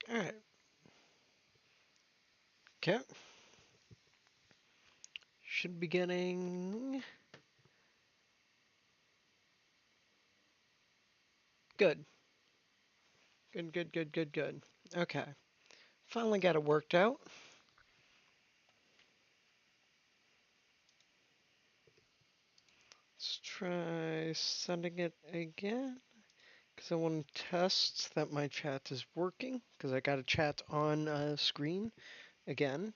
All right. Okay. Should be getting good. Good, good, good, good, good. Okay. Finally got it worked out. Let's try sending it again. Because I want to test that my chat is working. Because I got a chat on screen again.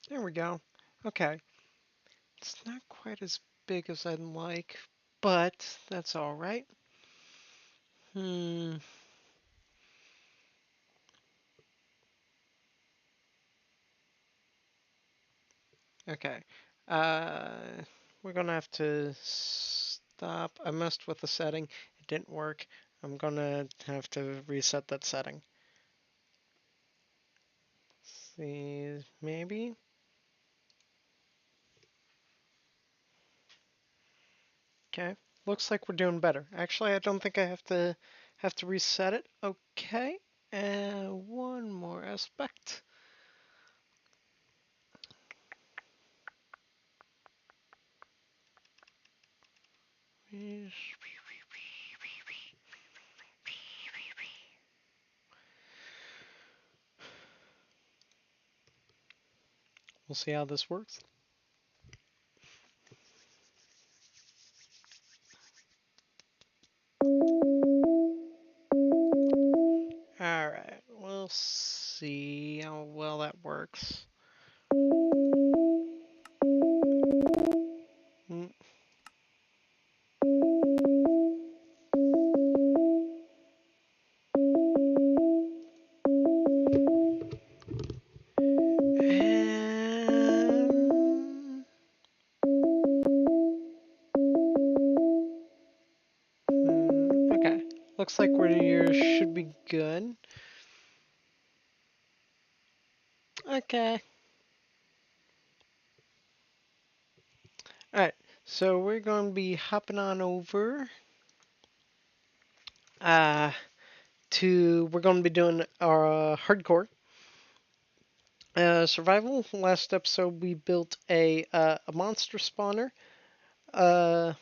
There we go. Okay. It's not quite as big as I'd like, but that's all right. Hmm. Okay. Uh, we're gonna have to stop. I messed with the setting. It didn't work. I'm gonna have to reset that setting. See, maybe. Okay. Looks like we're doing better. Actually, I don't think I have to reset it. Okay. And one more aspect. We'll see how this works. Alright, we'll see how well that works. Mm. And... Okay, looks like we should be good. Okay. Alright, so we're going to be hopping on over uh, we're going to be doing our hardcore survival. Last episode we built a monster spawner. Uh,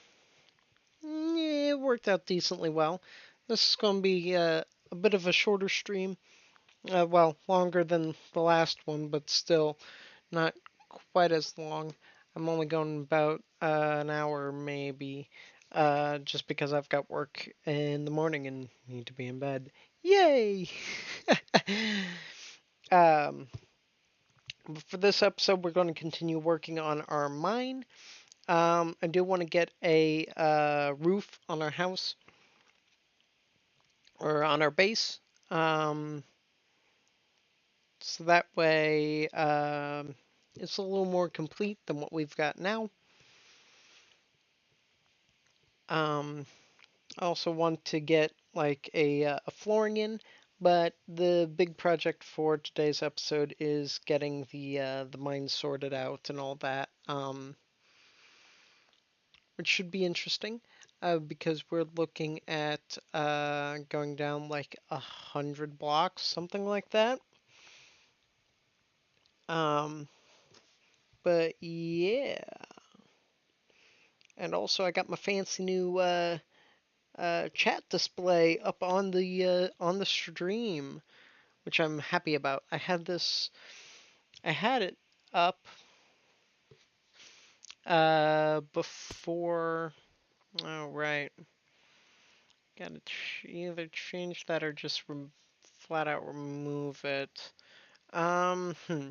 yeah, it worked out decently well. This is going to be a bit of a shorter stream. Well, longer than the last one, but still not quite as long. I'm only going about an hour maybe, just because I've got work in the morning and need to be in bed. Yay! um, for this episode, we're going to continue working on our mine. I do want to get a roof on our house or on our base. Um, so that way it's a little more complete than what we've got now. I also want to get like a flooring in, but the big project for today's episode is getting the mine sorted out and all that, which should be interesting. Because we're looking at going down like 100 blocks, something like that. Um, but yeah, and also I got my fancy new chat display up on the stream, which I'm happy about. I had it up before. Oh right, gotta either change that or just flat out remove it. Hmm.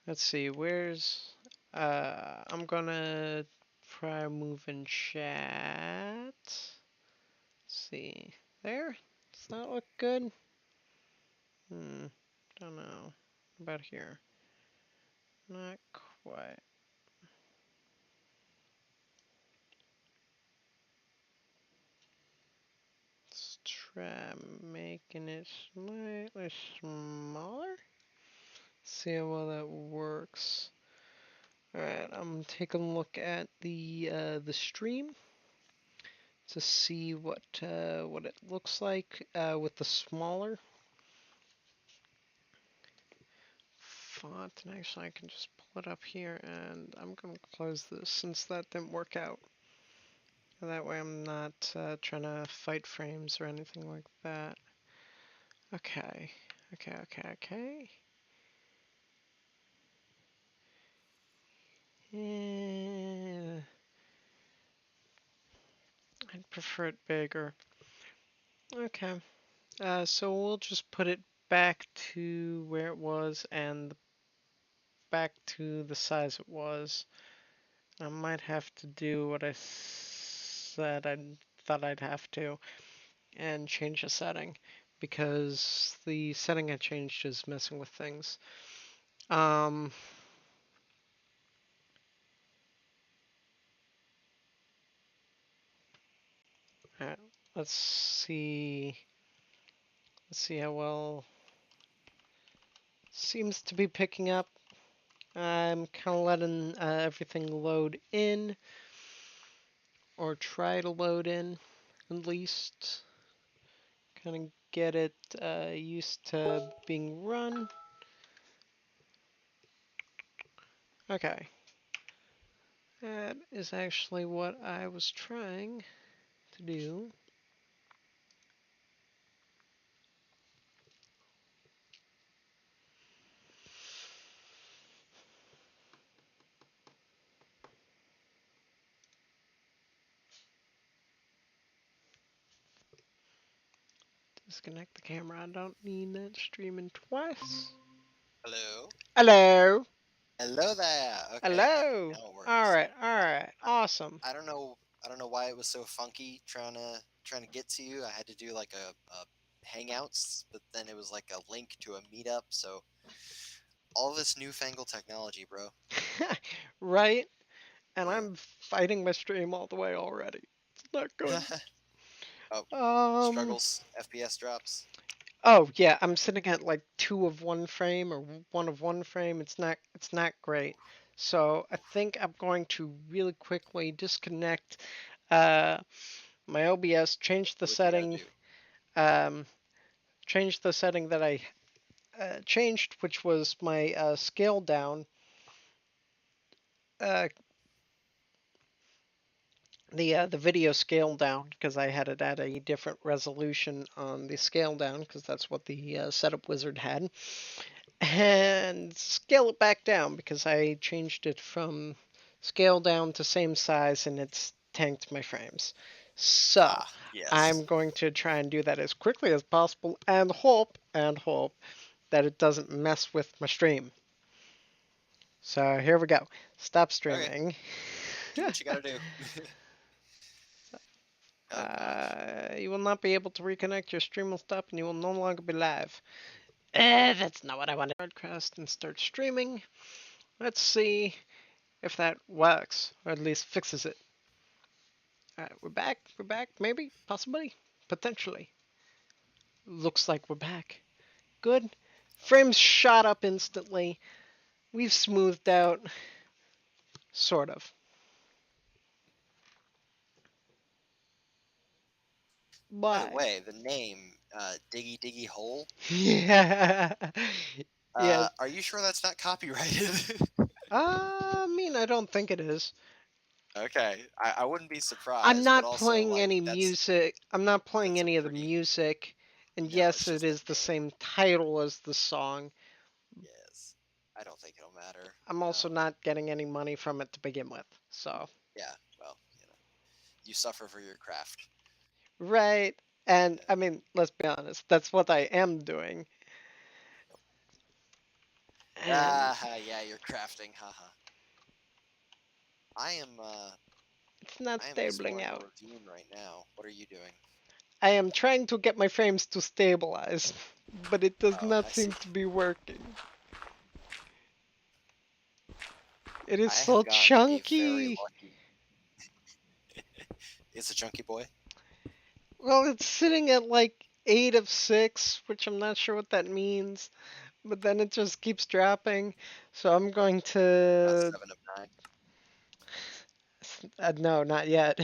Let's see. I'm gonna try moving chat. Let's see. There. Does that look good? Hmm. Don't know. About here. Not quite. Let's try making it slightly smaller. See how well that works. Alright, I'm taking a look at the stream to see what it looks like with the smaller font. And actually, I can just pull it up here, and I'm gonna close this since that didn't work out. That way, I'm not trying to fight frames or anything like that. Okay, okay. Yeah, I'd prefer it bigger. Okay. So we'll just put it back to where it was and back to the size it was. I might have to do what I said I thought I'd have to and change the setting because the setting I changed is messing with things. Um, alright, let's see. Let's see how well seems to be picking up. I'm kind of letting everything load in, or try to load in, at least. Kind of get it used to being run. Okay, that is actually what I was trying to do. Disconnect the camera. I don't need that streaming twice. Hello? Hello. Hello there. Okay, Hello. now it All works. right. All right. Awesome. I don't know. I don't know why it was so funky trying to get to you. I had to do like a Hangouts, but then it was like a link to a meetup. So all this newfangled technology, bro. Right. And Yeah. I'm fighting my stream all the way already. It's not good. Oh, Um. struggles, FPS drops. Oh yeah, I'm sitting at like two of one frame or one of one frame. It's not great. So I think I'm going to really quickly disconnect uh, my OBS, change the Do what you gotta setting, do. um, change the setting that I changed, which was my scale down. Uh, the video scale down because I had it at a different resolution on the scale down because that's what the setup wizard had. Okay. And scale it back down because I changed it from scale down to same size and it's tanked my frames. So Ah, yes. I'm going to try and do that as quickly as possible and hope that it doesn't mess with my stream. So here we go. Stop Okay. streaming. Do what you gotta do. Oh gosh. You will not be able to reconnect. Your stream will stop and you will no longer be live. That's not what I wanted. Broadcast and start streaming. Let's see if that works, or at least fixes it. Alright, we're back. We're back. Maybe. Possibly. Potentially. Looks like we're back. Good. Frames shot up instantly. We've smoothed out. Sort of. By the But. way, the name Diggy Diggy Hole. Yeah. Yeah. Are you sure that's not copyrighted? I mean, I don't think it is. Okay, I wouldn't be I'm surprised, but not also playing like any music. I'm not playing that's a any of the pretty music. And no. yes, It's it just a is the name. same title as the song. Yes, I don't think it'll matter. I'm also not getting any money from it to begin with. So, Yeah, well, you suffer for your craft. right. And I mean, let's be honest, that's what I am doing. And Yeah, you're crafting. Haha. I am it's not I am stabling exploring a out. ravine right now. What are you doing? I am trying to get my frames to stabilize, but it does Oh, not I seem see. to be working. It is I so have gotten a very chunky. lucky. It's a chunky boy. Well, it's sitting at like 8 of 6, which I'm not sure what that means, but then it just keeps dropping. So I'm going About to. 7 of 9. No, not yet.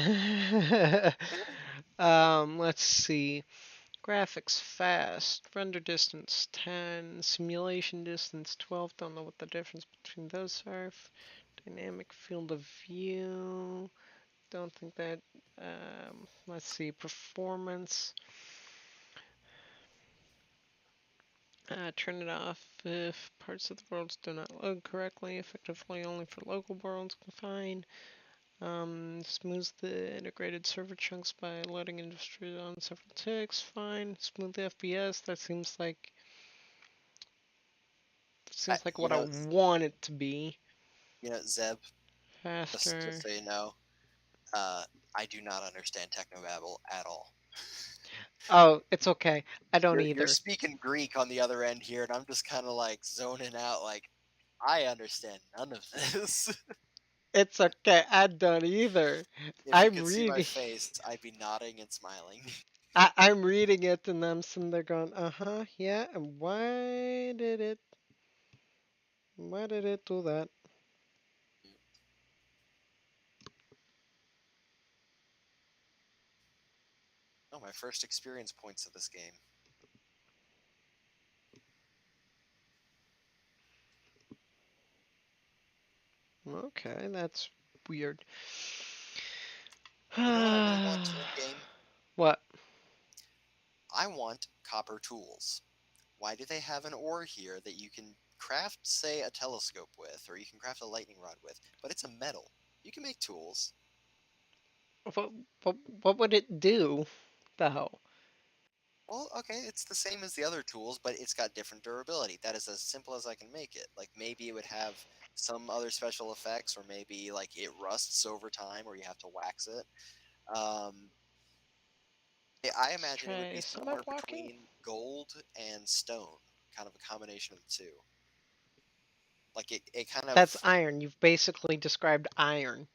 Let's see. Graphics fast, render distance 10, simulation distance 12. Don't know what the difference between those are. Dynamic field of view. Don't think that. Let's see. Performance. Turn it off if parts of the worlds do not load correctly. Effectively only for local worlds. Fine. Smooths the integrated server chunks by loading industry on several ticks. Fine. Smooth the FPS. That seems like You what I know, want it to be. Zeb. Just Faster. so you know, I do not understand technobabble at all. Oh, it's okay. I don't You're either. speaking Greek on the other end here, and I'm just kind of like zoning out. Like I understand none of this. It's okay. I don't either. If you I'm could see my reading. face, I'd be nodding and smiling. I'm reading it and I'm sitting there going, yeah. And why did it do that? Oh, my first experience points of this game. Okay, that's weird. You know what I really want to in game? What? I want copper tools. Why do they have an ore here that you can craft, say, a telescope with, or you can craft a lightning rod with, but it's a metal? You can make tools. What? What would it do, though? Well, okay, it's the same as the other tools, but it's got different durability. That is as simple as I can make it. Like maybe it would have some other special effects, or maybe like it rusts over time, or you have to wax it. Um, I Let's imagine it would try be summit somewhere walking. between gold and stone, kind of a combination of the two. Like it kind That's of iron. You've basically described iron.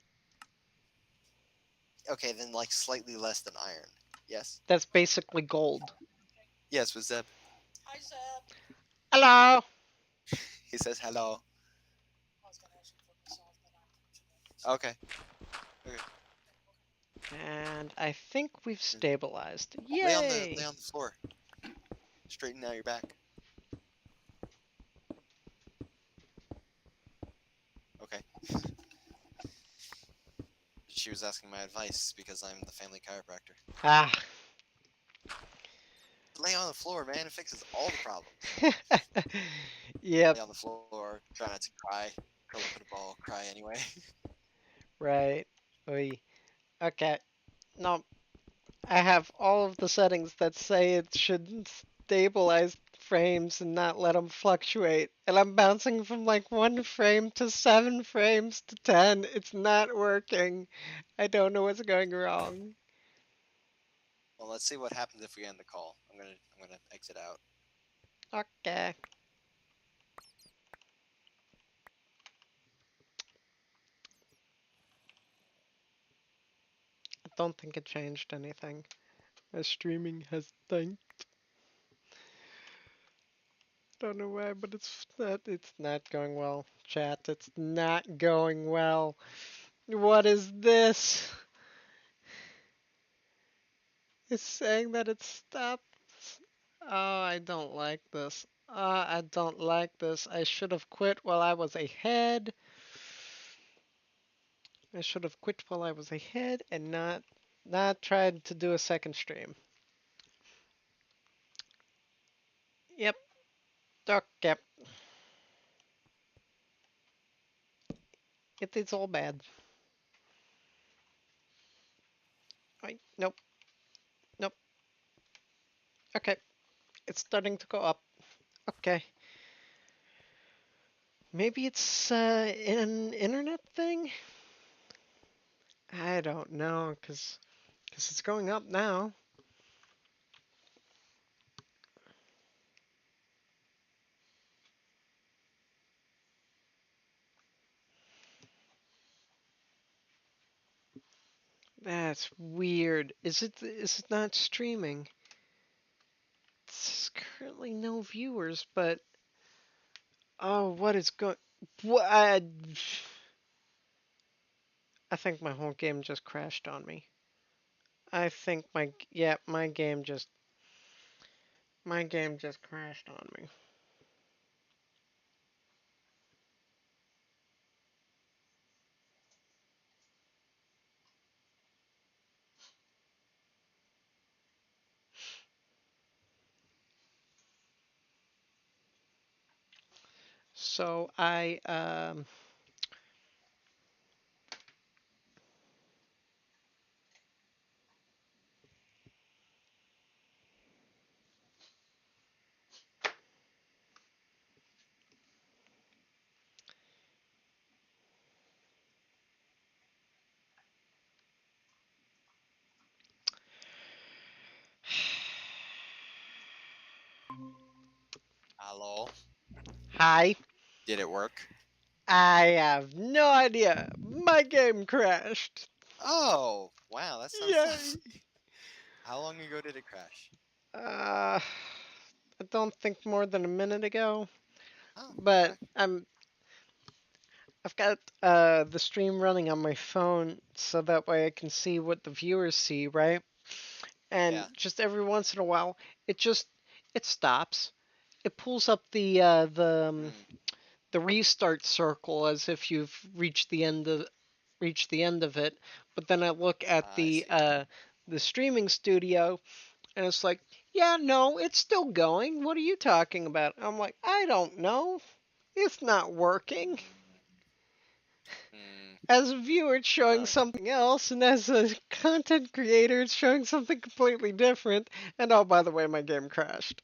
okay, then like slightly less than iron. Yes. That's basically gold. Yes, with Zeb. Hello. He says hello. Okay. Okay. And I think we've stabilized. Lay Yay! on the floor. Straighten out your back. Okay. She was asking my advice because I'm the family chiropractor. Ah. Lay on the floor, man. It fixes all the problems. Yep. Lay on the floor. Try not to cry. Curl up in a ball. Cry anyway. Right. Oy. Okay. No, I have all of the settings that say it should stabilize frames and not let them fluctuate. And I'm bouncing from like 1 frame to 7 frames to 10. It's not working. I don't know what's going wrong. Well, let's see what happens if we end the call. I'm gonna exit out. Okay. I don't think it changed anything. My streaming has died. Don't know why, but it's not going well. Chat, it's not going well. What is this? It's saying that it stopped. Oh, I don't like this. I don't like this. I should have quit while I was ahead. I should have quit while I was ahead and not tried to do a second stream. Yep. Okay. It's all bad. Nope. Nope. Okay. It's starting to go up. Okay. Maybe it's an internet thing? I don't know, cause it's going up now. That's weird. Is it not streaming? There's currently no viewers, but oh, what is going? What? I think my whole game just crashed on me. I think my game just crashed on me. So I Hello. hi. Did it work? I have no idea. My game crashed. Oh, wow, that sounds Yay. lovely. How long ago did it crash? I don't think more than a minute ago, Oh, but okay. I've got the stream running on my phone so that way I can see what the viewers see, right? And Yeah. just every once in a while, it just it stops. It pulls up Mm, the restart circle as if you've reached the end of it. But then I look at I see. the streaming studio and it's like, yeah, no, it's still going. What are you talking about? I'm like, I don't know. It's not working. Mm, As a viewer, it's showing no. something else, and as a content creator, it's showing something completely different. And oh, by the way, my game crashed.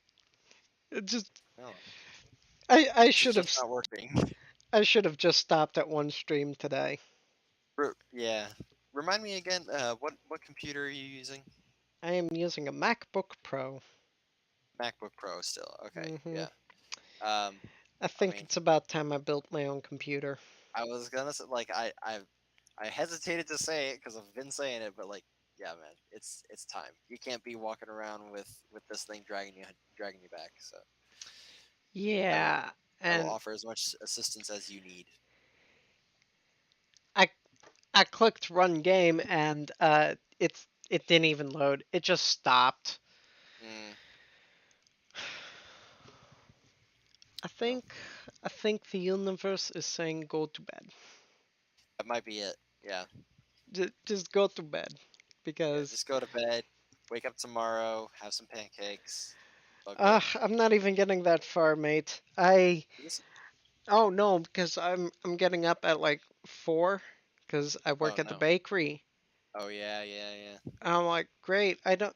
It just, No. I It's should have, just not working. I should have just stopped at one stream today. Yeah. Remind me again, what computer are you using? I am using a MacBook Pro. MacBook Pro still. Okay, hmm yeah. Um, I I think mean, it's about time I built my own computer. I was gonna say like I hesitated to say it because I've been saying it, but like, yeah, man, it's time. You can't be walking around with this thing dragging you back. So I will Yeah, I will and offer as much assistance as you need. I I clicked run game, and it didn't even load. It just stopped. Mm, I well, think I think the universe is saying go to bed. that might be it. Yeah, Just go to bed yeah. because Just go to bed. Wake up tomorrow. Have some pancakes. All good. I'm not even getting that far, mate. I This, oh no, because I'm getting up at like 4 because I oh work at the no. bakery. Oh yeah, yeah, yeah. I'm like, great. I don't.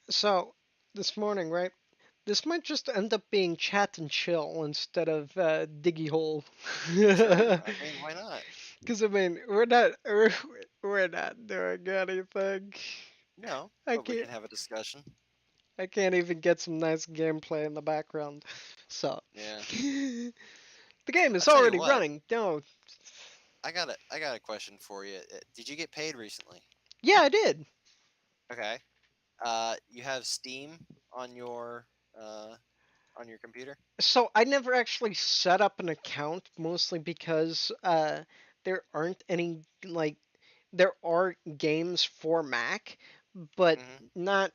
So this morning, right? This might just end up being chat and chill instead of diggy hole. Sure. I mean, why not? Because I mean, we're not doing anything. No, I but we can't can have a discussion. I can't even get some nice gameplay in the background. So Yeah. the game I is tell you already what. running. No, I got a question for you. Did you get paid recently? yeah, I did. Okay. You have Steam on your uh on your computer? So I never actually set up an account, mostly because there aren't any like there are games for Mac, but Mm-hmm. not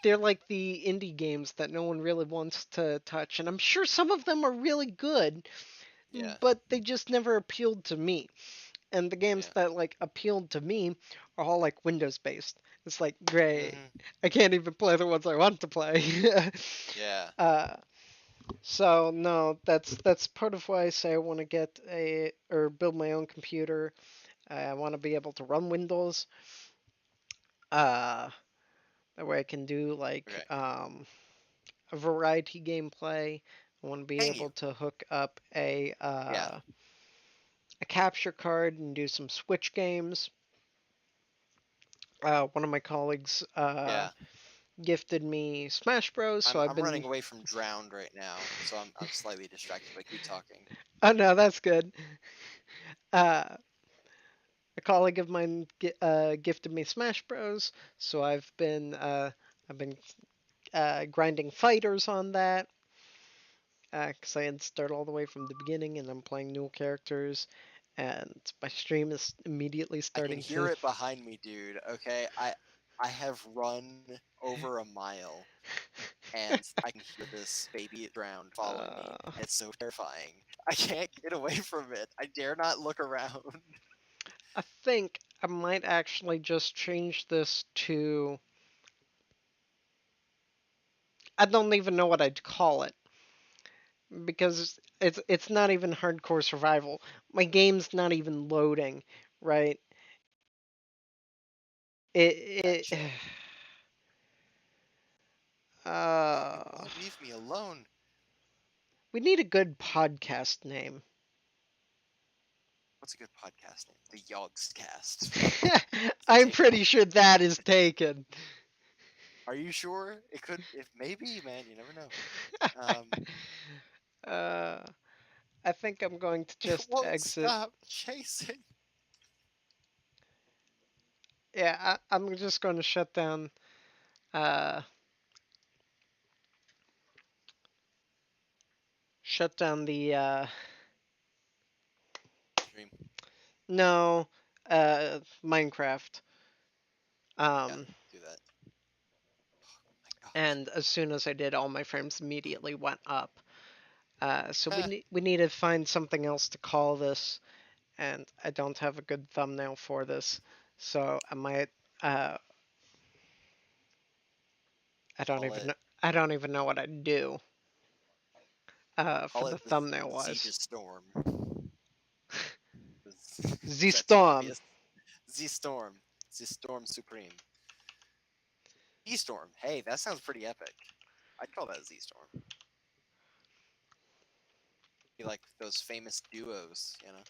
they're like the indie games that no one really wants to touch. And I'm sure some of them are really good, Yeah. but they just never appealed to me. And the games Yeah. that like appealed to me are all like Windows based. It's like great. Mm-hmm. I can't even play the ones I want to play. Yeah. uh, so no, that's part of why I say I want to get a or build my own computer. I want to be able to run Windows. Uh, that way I can do like Okay. a variety gameplay. I want to be Can able you? to hook up Yeah. a capture card and do some Switch games. One of my colleagues Yeah. gifted me Smash Bros, so I've I'm running been. away from drowned right now, so I'm slightly distracted, but keep talking. Oh no, that's good. Uh, a colleague of mine gifted me Smash Bros. So I've been grinding fighters on that because I had to start all the way from the beginning, and I'm playing new characters, and my stream is immediately I can starting hear to. it behind me, dude. Okay, I have run over a mile and I can hear this baby drowned following me, uh, and it's so terrifying. I can't get away from it. I dare not look around. I think I might actually just change this to. I don't even know what I'd call it because it's not even hardcore survival. My game's not even loading, right? It Gotcha. Dude, uh won't leave me alone. we need a good podcast name. What's a good podcast name? The Yogscast. To I'm take pretty off. sure that is taken. Are you sure? It could. If maybe, man, you never know. Um, uh I think I'm going to it just won't exit. stop chasing. Yeah, I'm just going to uh shut down the Dream. no Minecraft. Yeah, Um do that. My God. and as soon as I did, all my frames immediately went up. So Huh. we need to find something else to call this, and I don't have a good thumbnail for this, so I might. Uh, Call it. I don't even know what I'd do for Call the it the thumbnail wise. Zeejis Storm. Is that too ZeeStorm. obvious? ZeeStorm. ZeeStorm Supreme. ZeeStorm. Hey, that sounds pretty epic. I'd call that ZeeStorm. Be like those famous duos, you know,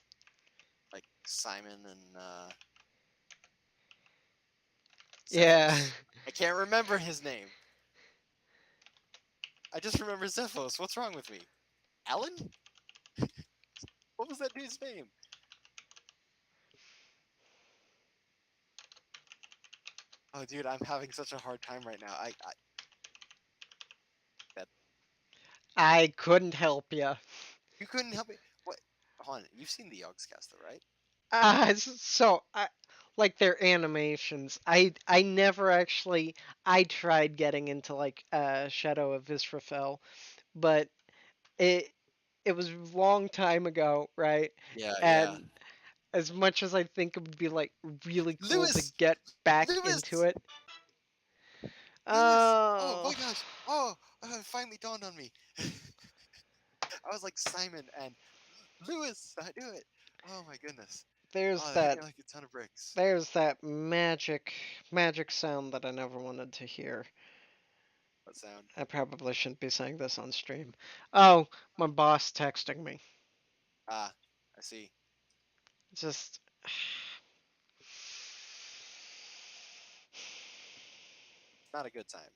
like Simon and Yeah, Zephos. I can't remember his name. I just remember Zephos. What's wrong with me? Alan? What was that dude's name? Oh, dude, I'm having such a hard time right now. That I couldn't help you. you couldn't help me. What? Hold on, you've seen the Yogscast though, right? So like their animations. I never actually. I tried getting into like Shadow of Israfel, but it it was a long time ago, right? Yeah, yeah. And as much as I think it would be like really cool to Lewis, get back into Lewis, it. Lewis. Oh Oh, my gosh. Oh, it finally dawned on me. I was like Simon and Lewis. I knew it. Oh my goodness. there's Oh, that hit that me like a ton of bricks. there's that magic sound that I never wanted to hear. What sound? I probably shouldn't be saying this on stream. Oh, my boss texting me. Ah, I see. Just It's not a good time.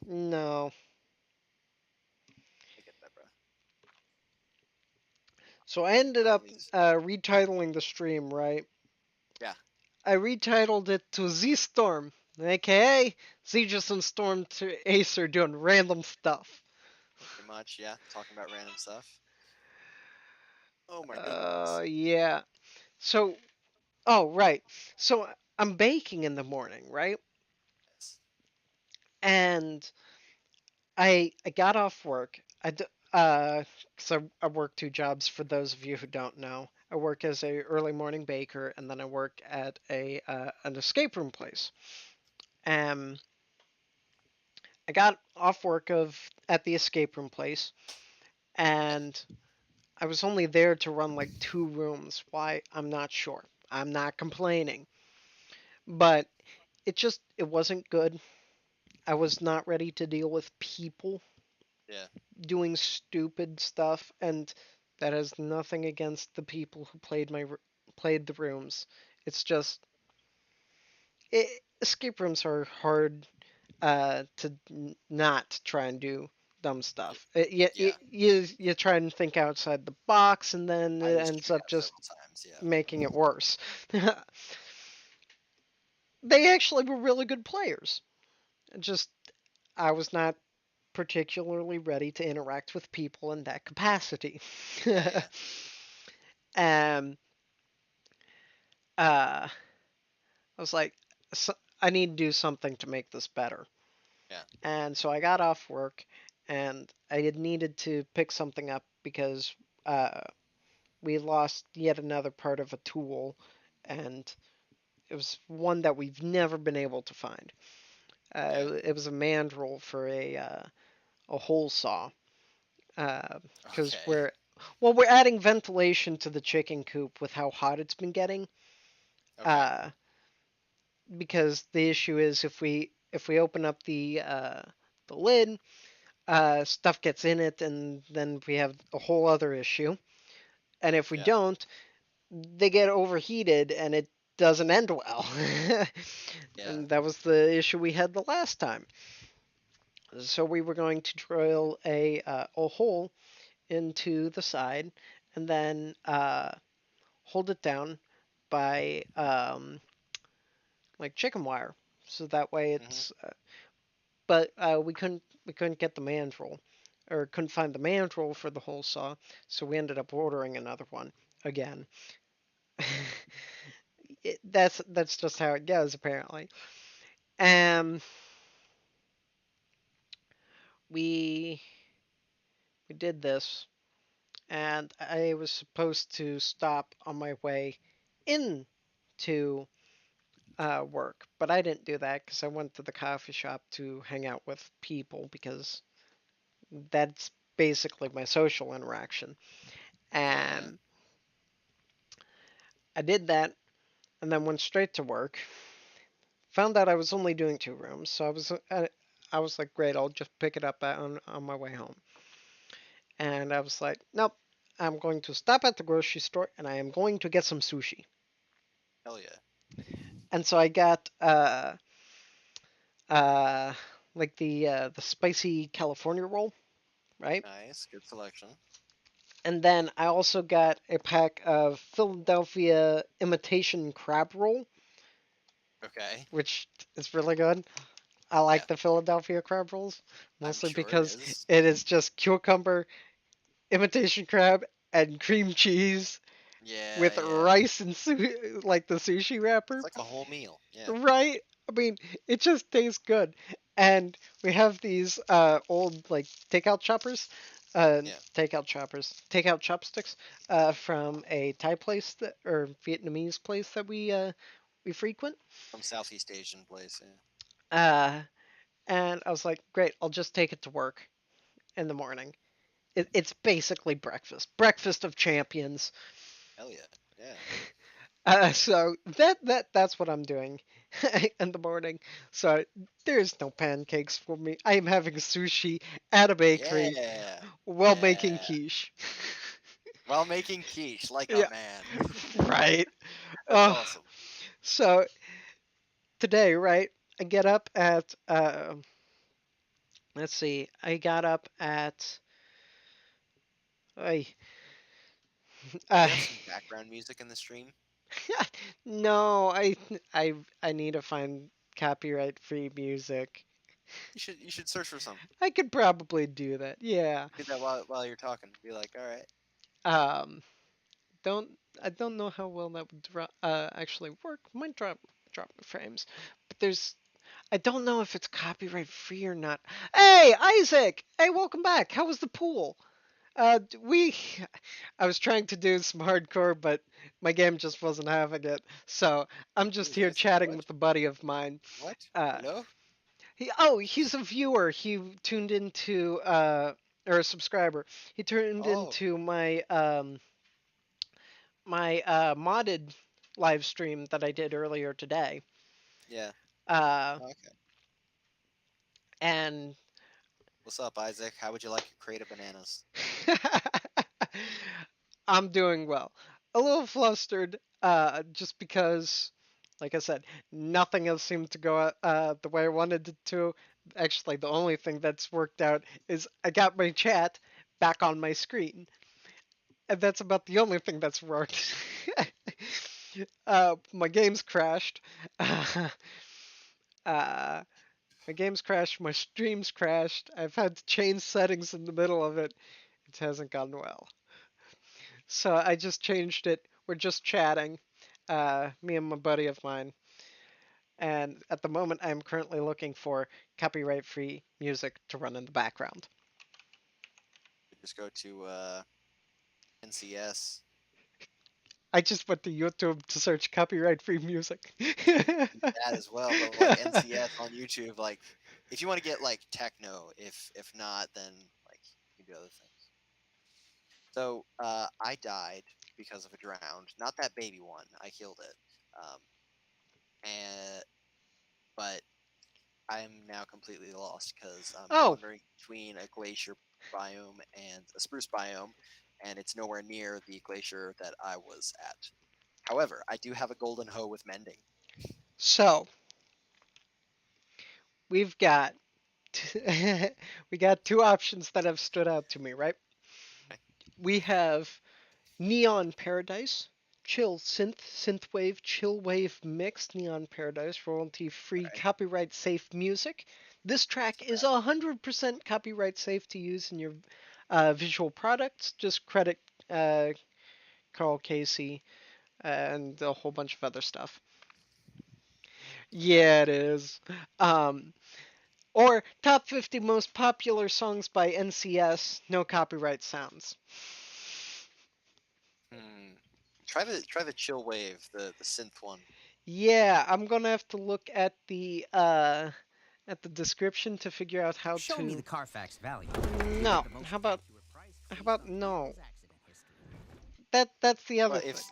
no. I get that, bro. So I ended up Girlies. retitling the stream, right? Yeah, I retitled it to ZeeStorm, aka Zeejis and Stormchasser doing random stuff. pretty much. Yeah, talking about random stuff. Oh my goodness. Yeah. So, oh, right. So I'm baking in the morning, right? Yes. And I got off work. Cause I work two jobs for those of you who don't know. I work as a early morning baker, and then I work at a an escape room place. Um, I got off work of at the escape room place, Yeah. and I was only there to run like two rooms. Why? I'm not sure. I'm not complaining, but it wasn't good. I was not ready to deal with people Yeah. doing stupid stuff, and that has nothing against the people who played the rooms. It's just escape rooms are hard to not try and do dumb stuff. Yeah. You try and think outside the box, and then I it was ends chewed up out just several times. sometimes. Yeah. making it worse. They actually were really good players. Just I was not particularly ready to interact with people in that capacity. Yeah. Yeah. um, I was like, so, I need to do something to make this better. Yeah. And so I got off work and I had needed to pick something up because uh, we lost yet another part of a tool, and it was one that we've never been able to find. Yeah. It was a mandrel for a hole saw because Okay. we're adding ventilation to the chicken coop with how hot it's been getting. Okay. Uh, because the issue is if we open up the lid, stuff gets in it, and then we have a whole other issue. And if we Yeah. don't, they get overheated, and it doesn't end well. Yeah. And that was the issue we had the last time. So we were going to drill a hole into the side, and then hold it down by like chicken wire, so that way Hmm. it's. But we couldn't get the mandrel, or couldn't find the mandrel for the hole saw, so we ended up ordering another one again. That's just how it goes apparently. Um, we we did this, and I was supposed to stop on my way in to work, but I didn't do that because I went to the coffee shop to hang out with people because that's basically my social interaction. Yeah. Yeah. And I did that, and then went straight to work. Found out I was only doing 2 rooms, so I was like, great, I'll just pick it up on my way home. And I was like, nope, I'm going to stop at the grocery store and I am going to get some sushi. Hell yeah. And so I got uh like the spicy California roll, right? Nice. Good selection. And then I also got a pack of Philadelphia imitation crab roll, Okay. which is really good. I Yeah. like the Philadelphia crab rolls I'm mostly sure it because is. it is just cucumber, imitation crab, and cream cheese Yeah. with Yeah. rice and like the sushi It's wrapper. like a whole meal. Yeah. Right? I mean, it just tastes good. And we have these old like Yeah. takeout chopsticks from a Thai place that or Vietnamese place that we frequent. From Southeast Asian place. Yeah. Uh, and I was like, great, I'll just take it to work in the morning. It's basically breakfast of champions. Hell yeah. Yeah. So that's what I'm doing in the morning. So there's no pancakes for me. I am having sushi at a bakery Yeah. while making Yeah. quiche. While making quiche like a Yeah, man. right. That's Uh, awesome. so today, right, I get up at let's see, I got up at I Do we uh, have some background music in the stream? no, I I need to find copyright free music. You should search for some. I could probably do that. Yeah. Do that while you're talking. Be like, all right. Um, don't I don't know how well that would actually work. Might drop the frames, but there's I don't know if it's copyright free or not. Hey, Isaac! Hey, welcome back. How was the pool? We I was trying to do some hardcore, but my game just wasn't having it. So I'm just Who's here Isaac? chatting What? with a buddy of mine. What? Uh, Hello? he's a viewer. He tuned into or a subscriber. He turned Oh, into my modded live stream that I did earlier today. yeah. Uh, Okay. and What's up, Isaac? How would you like your crate of bananas? I'm doing well. A little flustered, just because, like I said, nothing else seemed to go the way I wanted it to. Actually, the only thing that's worked out is I got my chat back on my screen, and that's about the only thing that's worked. My game's crashed. Uh, my game's crashed. My stream's crashed. I've had to change settings in the middle of it. It hasn't gone well. So I just changed it. We're just chatting, me and my buddy of mine. And at the moment, I'm currently looking for copyright-free music to run in the background. Just go to NCS. I just went to YouTube to search copyright-free music. That as well, but like NCS on YouTube, like if you want to get like techno, if not, then like you can do other things. So I died because of a drowned, not that baby one. I killed it, and but I'm now completely lost because I'm Oh, wandering between a glacier biome and a spruce biome, and it's nowhere near the glacier that I was at. However, I do have a golden hoe with mending. so we've got we got two options that have stood out to me, right? Okay. We have Neon Paradise, chill synthwave, chill wave mix, Neon Paradise, royalty free, Okay. copyright safe music. This track So is that 100% copyright safe to use in your visual products. Just credit Carl Casey and a whole bunch of other stuff. okay. Yeah, it is. Um, or top 50 most popular songs by NCS, no copyright sounds. Hmm. Try the chill wave, the synth one. Yeah, I'm gonna have to look at the description to figure out how Show me the to. Carfax value. You get No, the most how about accurate price how based about on the no? vehicle's accident history. That's the other But thing. if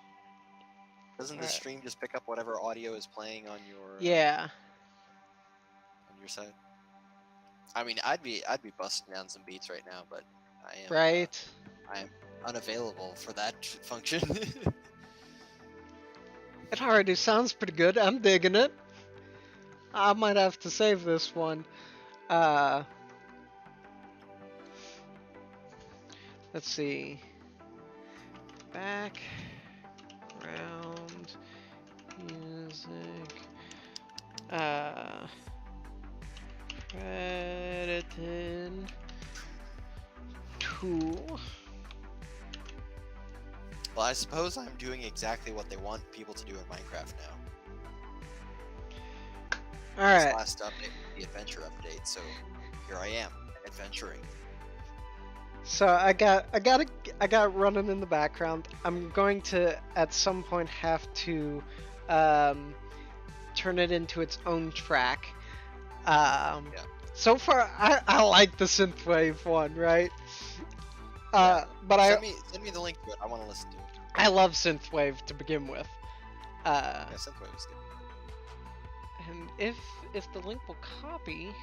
doesn't All the right. stream just pick up whatever audio is playing Yeah, on your side? I mean, I'd be busting down some beats right now, but right. I am unavailable for that function. It already sounds pretty good. I'm digging it. I might have to save this one. Uh, let's see. Background music. Uh, credited to. Well, I suppose I'm doing exactly what they want people to do in Minecraft now. All This right. last update was the adventure update, so here I am, adventuring. So I got running in the background. I'm going to at some point have to um, turn it into its own track. Um, Yeah. so far, I like the synthwave one, right? Yeah. But Send me the link to it. I want to listen to it. I love synthwave to begin with. Yeah, Synthwave is good. And if the link will copy,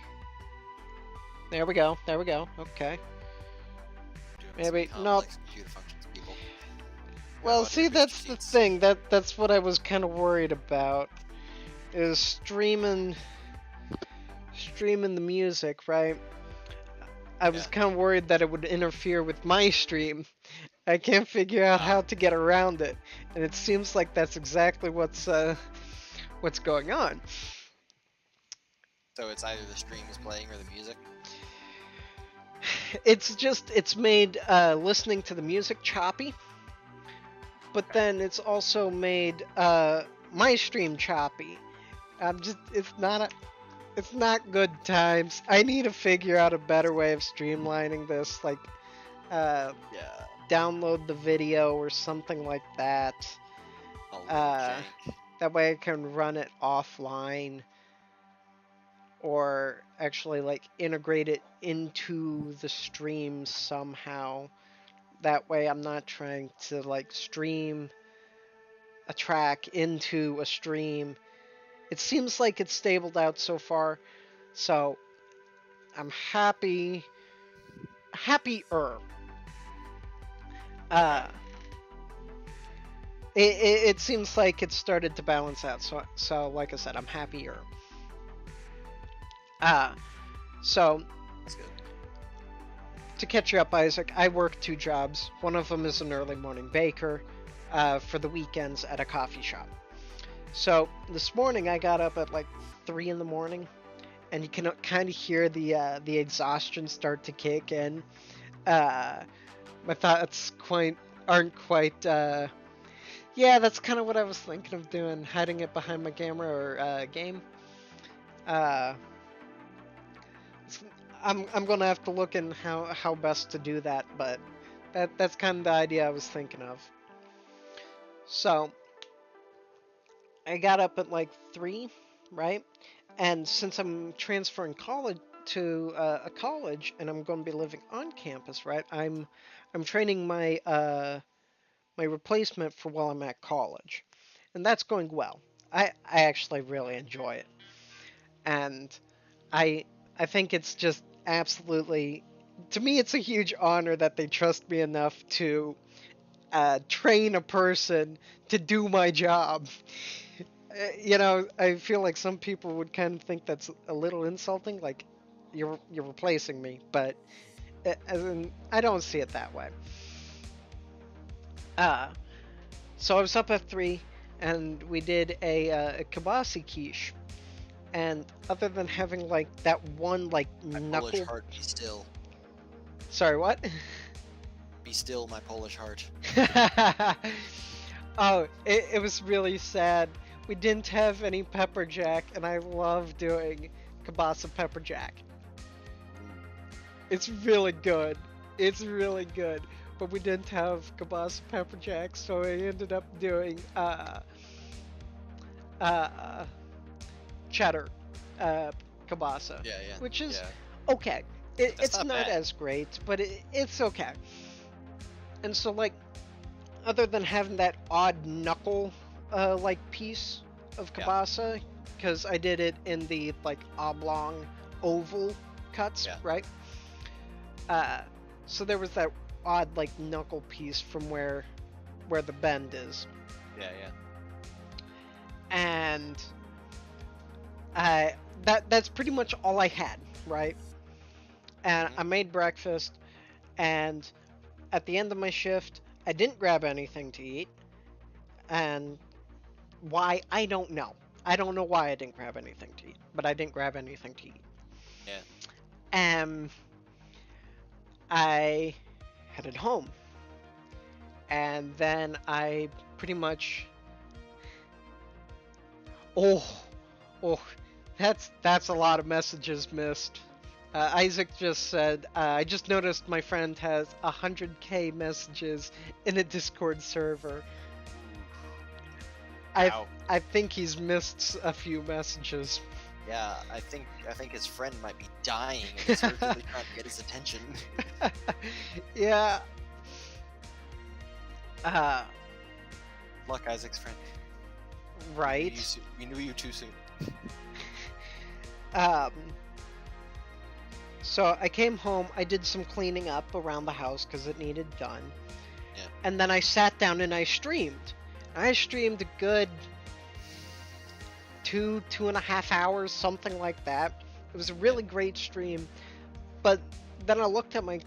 there we go. There we go. Okay. Doing Maybe some no. complex computer functions, people. Well, Go out there see, and get your that's the seats. thing. That's what I was kind of worried about. Is streaming the music, right? I was Yeah. kind of worried that it would interfere with my stream. I can't figure out Ah, how to get around it, and it seems like that's exactly what's going on. so it's either the stream is playing or the music. It's made listening to the music choppy, but Okay. then it's also made my stream choppy. It's not good times. I need to figure out a better way of streamlining this, like uh, Yeah. download the video or something like that. A little Uh, jank. that way I can run it offline or actually like integrate it into the stream somehow. That way I'm not trying to like stream a track into a stream. It seems like it's stabled out so far, so I'm happier. Okay. Uh, it seems like it started to balance out. So like I said, I'm happier. Uh, so That's good. to catch you up, Isaac, I work two jobs. One of them is an early morning baker for the weekends at a coffee shop. So this morning I got up at like 3 in the morning, and you can kind of hear the exhaustion start to kick in. Uh, my thoughts quite aren't quite. Yeah, that's kind of what I was thinking of doing, hiding it behind my camera or game. Uh, I'm gonna have to look in how best to do that, but that's kind of the idea I was thinking of. So I got up at like 3, right? And since I'm transferring college to a college and I'm going to be living on campus, right? I'm training my replacement for while I'm at college, and that's going well. I actually really enjoy it, and I I think it's just absolutely, to me it's a huge honor that they trust me enough to train a person to do my job. I feel like some people would kind of think that's a little insulting, like you're replacing me, but as in, I don't see it that way. Uh, so I was up at 3, and we did a kibasi quiche, and other than having like that one like My Polish knuckle, heart, be still. sorry, what? Be still, my Polish heart. Oh, it was really sad. We didn't have any pepper jack, and I love doing kielbasa pepper jack. It's really good. It's really good. But we didn't have kielbasa pepper jack, so I ended up doing uh cheddar uh kielbasa, Yeah, yeah, which is yeah. okay. That's It's not not bad. as great, but it's okay. And so like, other than having that odd knuckle like piece of Yeah. kielbasa, because I did it in the like oblong oval cuts, Yeah. right? Uh, so there was that odd like knuckle piece from where the bend is, Yeah, yeah. and I that's pretty much all I had, right? And I Mhm. made breakfast, and at the end of my shift, I didn't grab anything to eat, and why, I don't know. I don't know why I didn't grab anything to eat, but I didn't grab anything to eat. Yeah. And I headed home, and then I pretty much, oh, oh, that's a lot of messages missed. Isaac just said, I just noticed my friend has 100K messages in a Discord server. I Ow. I think he's missed a few messages. Yeah, I think his friend might be dying and he's urgently trying to get his attention. Yeah. Uh, Luck, Isaac's friend. right. We knew you too soon. Um, so I came home, I did some cleaning up around the house because it needed done. Yeah. And then I sat down and I streamed. I streamed a good 2.5 hours, something like that. It was a really great stream. But then I looked at my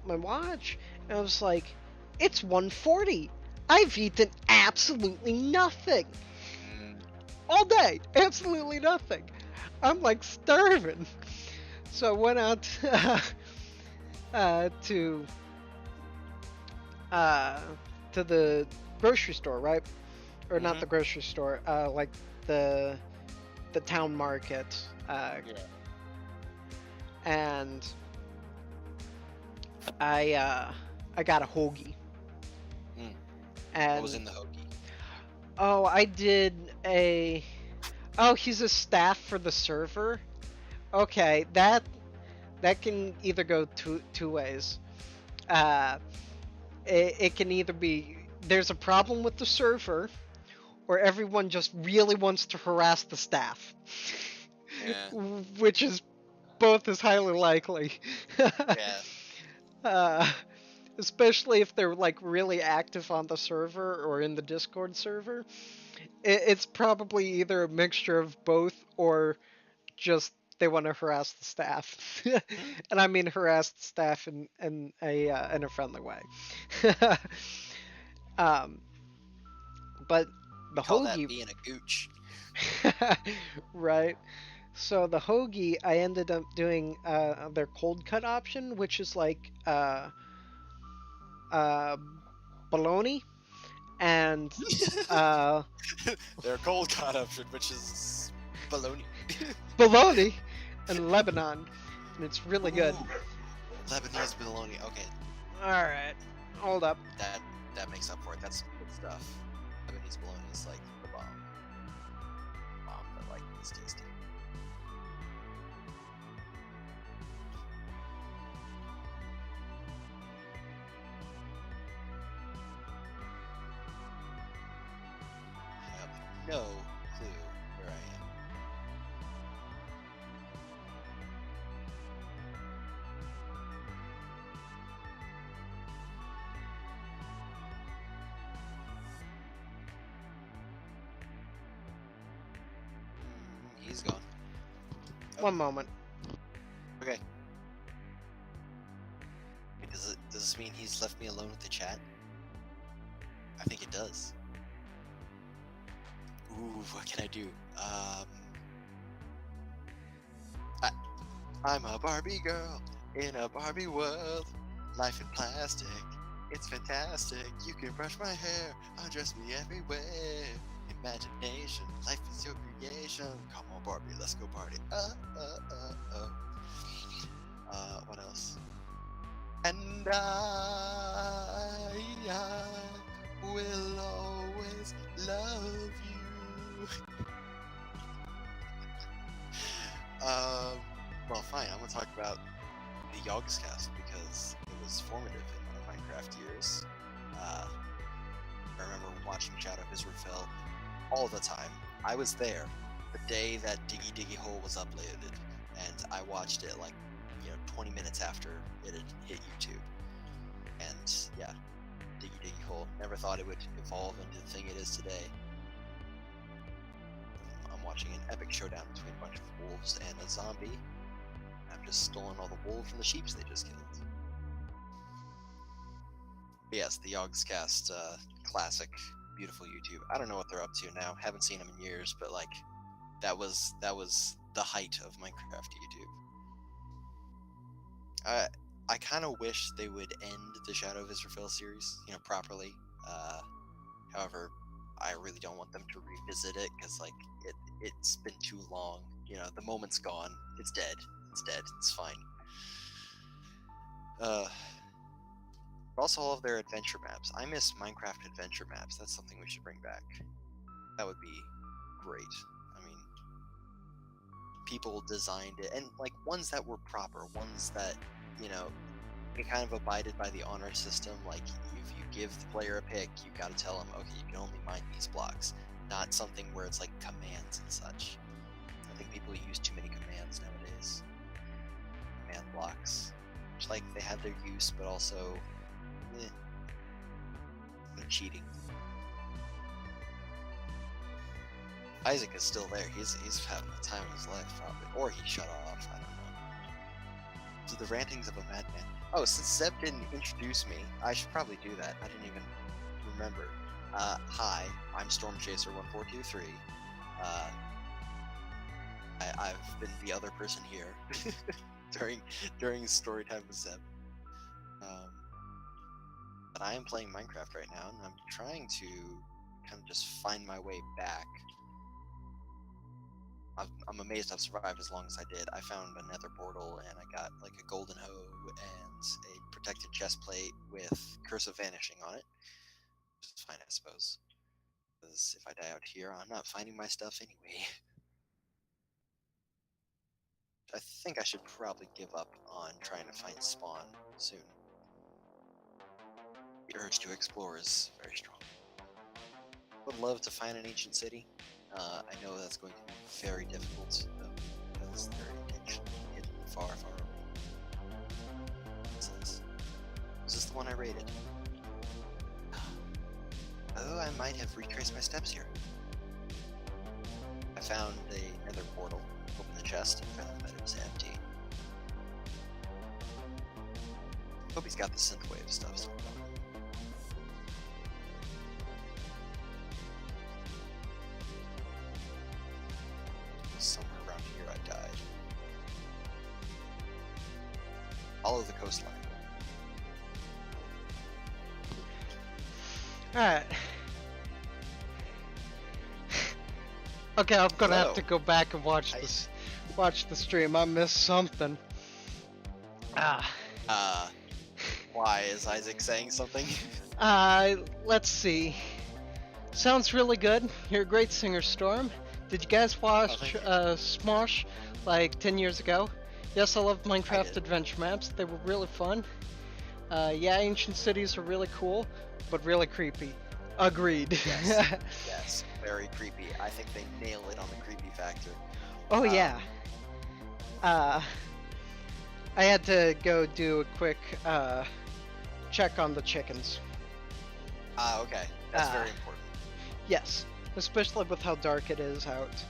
watch and I was like, it's 1:40. I've eaten absolutely nothing Mm, all day. Absolutely nothing. I'm like starving. So I went out to uh, to the grocery store, right? Or not the Mhm. grocery store, like the the town market, Yeah. and I got a hoagie. Mm. What was And in the hoagie? oh, I did a, oh, he's a staff for the server. Okay, that can either go two ways. Uh, it can either be there's a problem with the server, or everyone just really wants to harass the staff, Yeah. which is both is highly likely. Yeah. uh, Especially if they're like really active on the server or in the Discord server. It's probably either a mixture of both or just they want to harass the staff, and I mean harass the staff in a friendly way. um, but the Call that hoagie, being a gooch. right? So the hoagie, I ended up doing their cold cut option, which is like uh, bologna and uh, Their cold cut option, which is baloney. bologna and Lebanon, and it's really good. Ooh, Lebanese bologna. Okay, All right, hold up. that makes up for it. That's good stuff. Lebanese bologna is like the bomb. Bomb, but like it's tasty. I have no clue where I am. He's gone. One moment. Okay. Does this mean he's left me alone with the chat? I think it does. Ooh, what can I do? I'm a Barbie girl in a Barbie world. Life in plastic, it's fantastic. You can brush my hair, undress me everywhere. Imagination, life is your creation. Come on, Barbie, let's go party. What else? And I will always love you. Well, fine. I'm gonna talk about the Yogscast because it was formative in my Minecraft years. I remember watching Shadow of Israel all the time. I was there the day that Diggy Diggy Hole was uploaded, and I watched it like 20 minutes after it had hit YouTube. And yeah, Diggy Diggy Hole. Never thought it would evolve into the thing it is today. I'm watching an epic showdown between a bunch of wolves and a zombie. I've just stolen all the wool from the sheeps they just killed. But yes, the Yogscast, classic, beautiful YouTube. I don't know what they're up to now. Haven't seen them in years, but like, that was the height of Minecraft YouTube. I kind of wish they would end the Shadow of Israel series, properly. However, I really don't want them to revisit it because like it's been too long. The moment's gone. It's dead. It's dead. It's fine. Also, all of their adventure maps. I miss Minecraft adventure maps. That's something we should bring back. That would be great. I mean, people designed it, and like ones that were proper, ones that it kind of abided by the honor system. Like if you give the player a pick, you got to tell them, okay, you can only mine these blocks. Not something where it's like commands and such. I think people use too many commands nowadays. Command blocks. It's like they have their use, but also they're cheating. Isaac is still there. He's having the time of his life, probably. Or he shut off, I don't know. So the rantings of a madman. Oh, since Zeb didn't introduce me, I should probably do that. I didn't even remember. Hi, I'm Stormchasser1423. I've been the other person here during story time with Zeb. But I am playing Minecraft right now, and I'm trying to kind of just find my way back. I'm amazed I've survived as long as I did. I found a nether portal, and I got like a golden hoe and a protected chest plate with Curse of Vanishing on it. Which is fine, I suppose. Because if I die out here, I'm not finding my stuff anyway. I think I should probably give up on trying to find spawn soon. The urge to explore is very strong. Would love to find an ancient city. I know that's going to be very difficult, though, because they're intentionally hidden far, far away. Is this the one I raided? Oh, I might have retraced my steps here. I found a nether portal. Open the chest. I found that it was empty. Hope he's got the synthwave stuff still going. Somewhere around here I died. Follow the coastline. Alright. Okay, I'm gonna have Hello. to go back and watch Hi. this. Watch the stream. I missed something. Why is Isaac saying something? Let's see. Sounds really good. You're a great singer, Storm. Did you guys watch thank you. Smosh like 10 years ago? Yes, I love Minecraft did. adventure maps. They were really fun. Yeah, ancient cities are really cool, but really creepy. Agreed. Yes. Yes, very creepy. I think they nail it on the creepy factor. Oh yeah. I had to go do a quick check on the chickens. Okay. That's Ah. very important. Yes, especially with how dark it is out.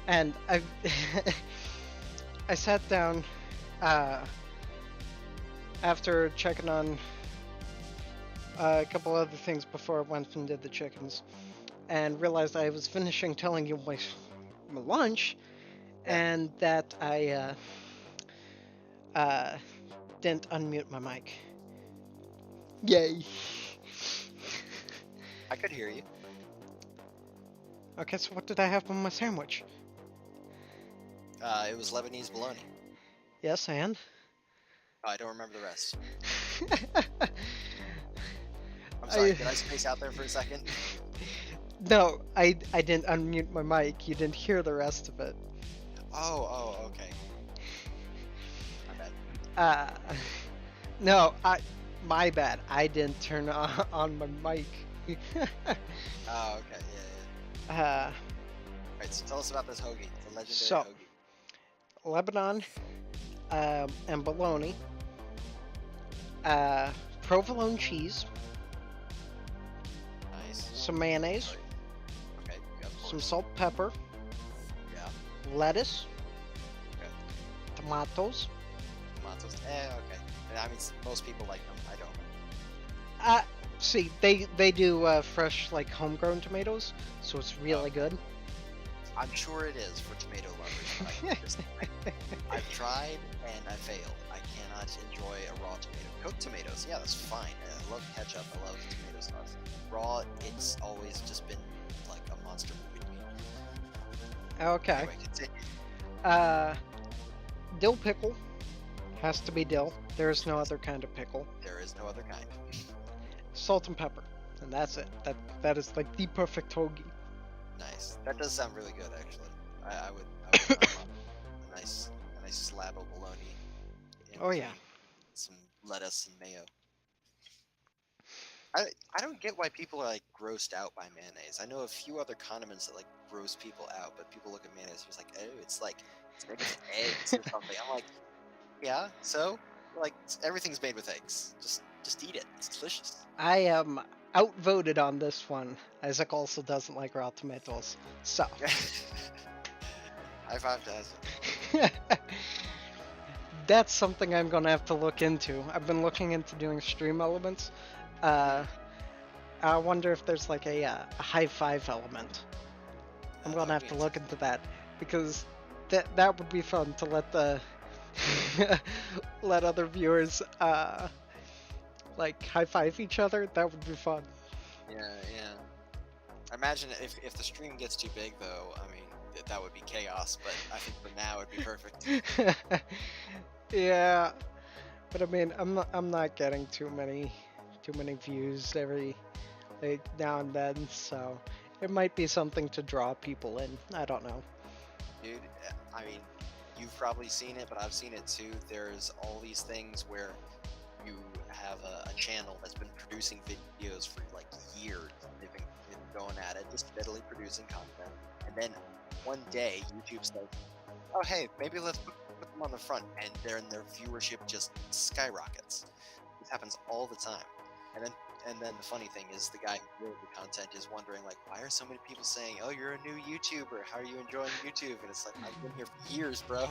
And I I sat down after checking on a couple other things before I went and did the chickens, and realized I was finishing telling you my lunch, Yeah. and that I didn't unmute my mic. Yay! I could hear you. Okay, so what did I have on my sandwich? It was Lebanese bologna. Yes, and? Oh, I don't remember the rest. I'm sorry, I- did I space out there for a second? No, I didn't unmute my mic. You didn't hear the rest of it. Oh, okay. My bad. No, my bad. I didn't turn on my mic. Oh, okay, yeah. uh, Alright, so tell us about this hoagie. It's a legendary So- hoagie. Lebanon, and bologna, provolone cheese, Nice. some mayonnaise, Okay, yeah, of some course. salt, pepper, Yeah, lettuce, Okay. tomatoes. tomatoes. Okay. I mean, most people like them. I don't. See, they do fresh, like, homegrown tomatoes, so it's really good. I'm sure it is for tomato lovers. I've tried and I failed. I cannot enjoy a raw tomato. Cooked tomatoes, yeah, that's fine. I love ketchup. I love tomato sauce. Raw, it's always just been like a monster movie to me. Okay. Anyway, continue. Dill pickle has to be dill. There is no other kind of pickle. There is no other kind. Salt and pepper, and that's it. That is like the perfect hoagie. Nice. That does sound really good, actually. I would pile on a nice slab of bologna. in Oh, yeah. between Some lettuce and mayo. I don't get why people are like grossed out by mayonnaise. I know a few other condiments that like gross people out, but people look at mayonnaise and it's like, oh, it's made with eggs or something. I'm like, yeah, so like everything's made with eggs. Just eat it. It's delicious. I am outvoted on this one. Isaac also doesn't like raw tomatoes, so High five to Isaac. that's something I'm gonna have to look into. I've been looking into doing stream elements. I wonder if there's like a high five element. I'm gonna have to look into that because that would be fun to let the let other viewers like high five each other. That would be fun. Yeah. I imagine if the stream gets too big, though, I mean, that would be chaos. But I think for now, it'd be perfect. Yeah, but I mean, I'm not getting too many views every like, now and then, so it might be something to draw people in. I don't know. Dude, I mean, you've probably seen it, but I've seen it too. There's all these things where you have a channel that's been producing videos for like years. They've been going at it, just steadily producing content. And then one day, YouTube says, oh, hey, maybe let's put them on the front. And their viewership just skyrockets. This happens all the time. And then the funny thing is, the guy who wrote the content is wondering, like, why are so many people saying, "Oh, you're a new YouTuber. How are you enjoying YouTube?" And it's like, I've been here for years, bro.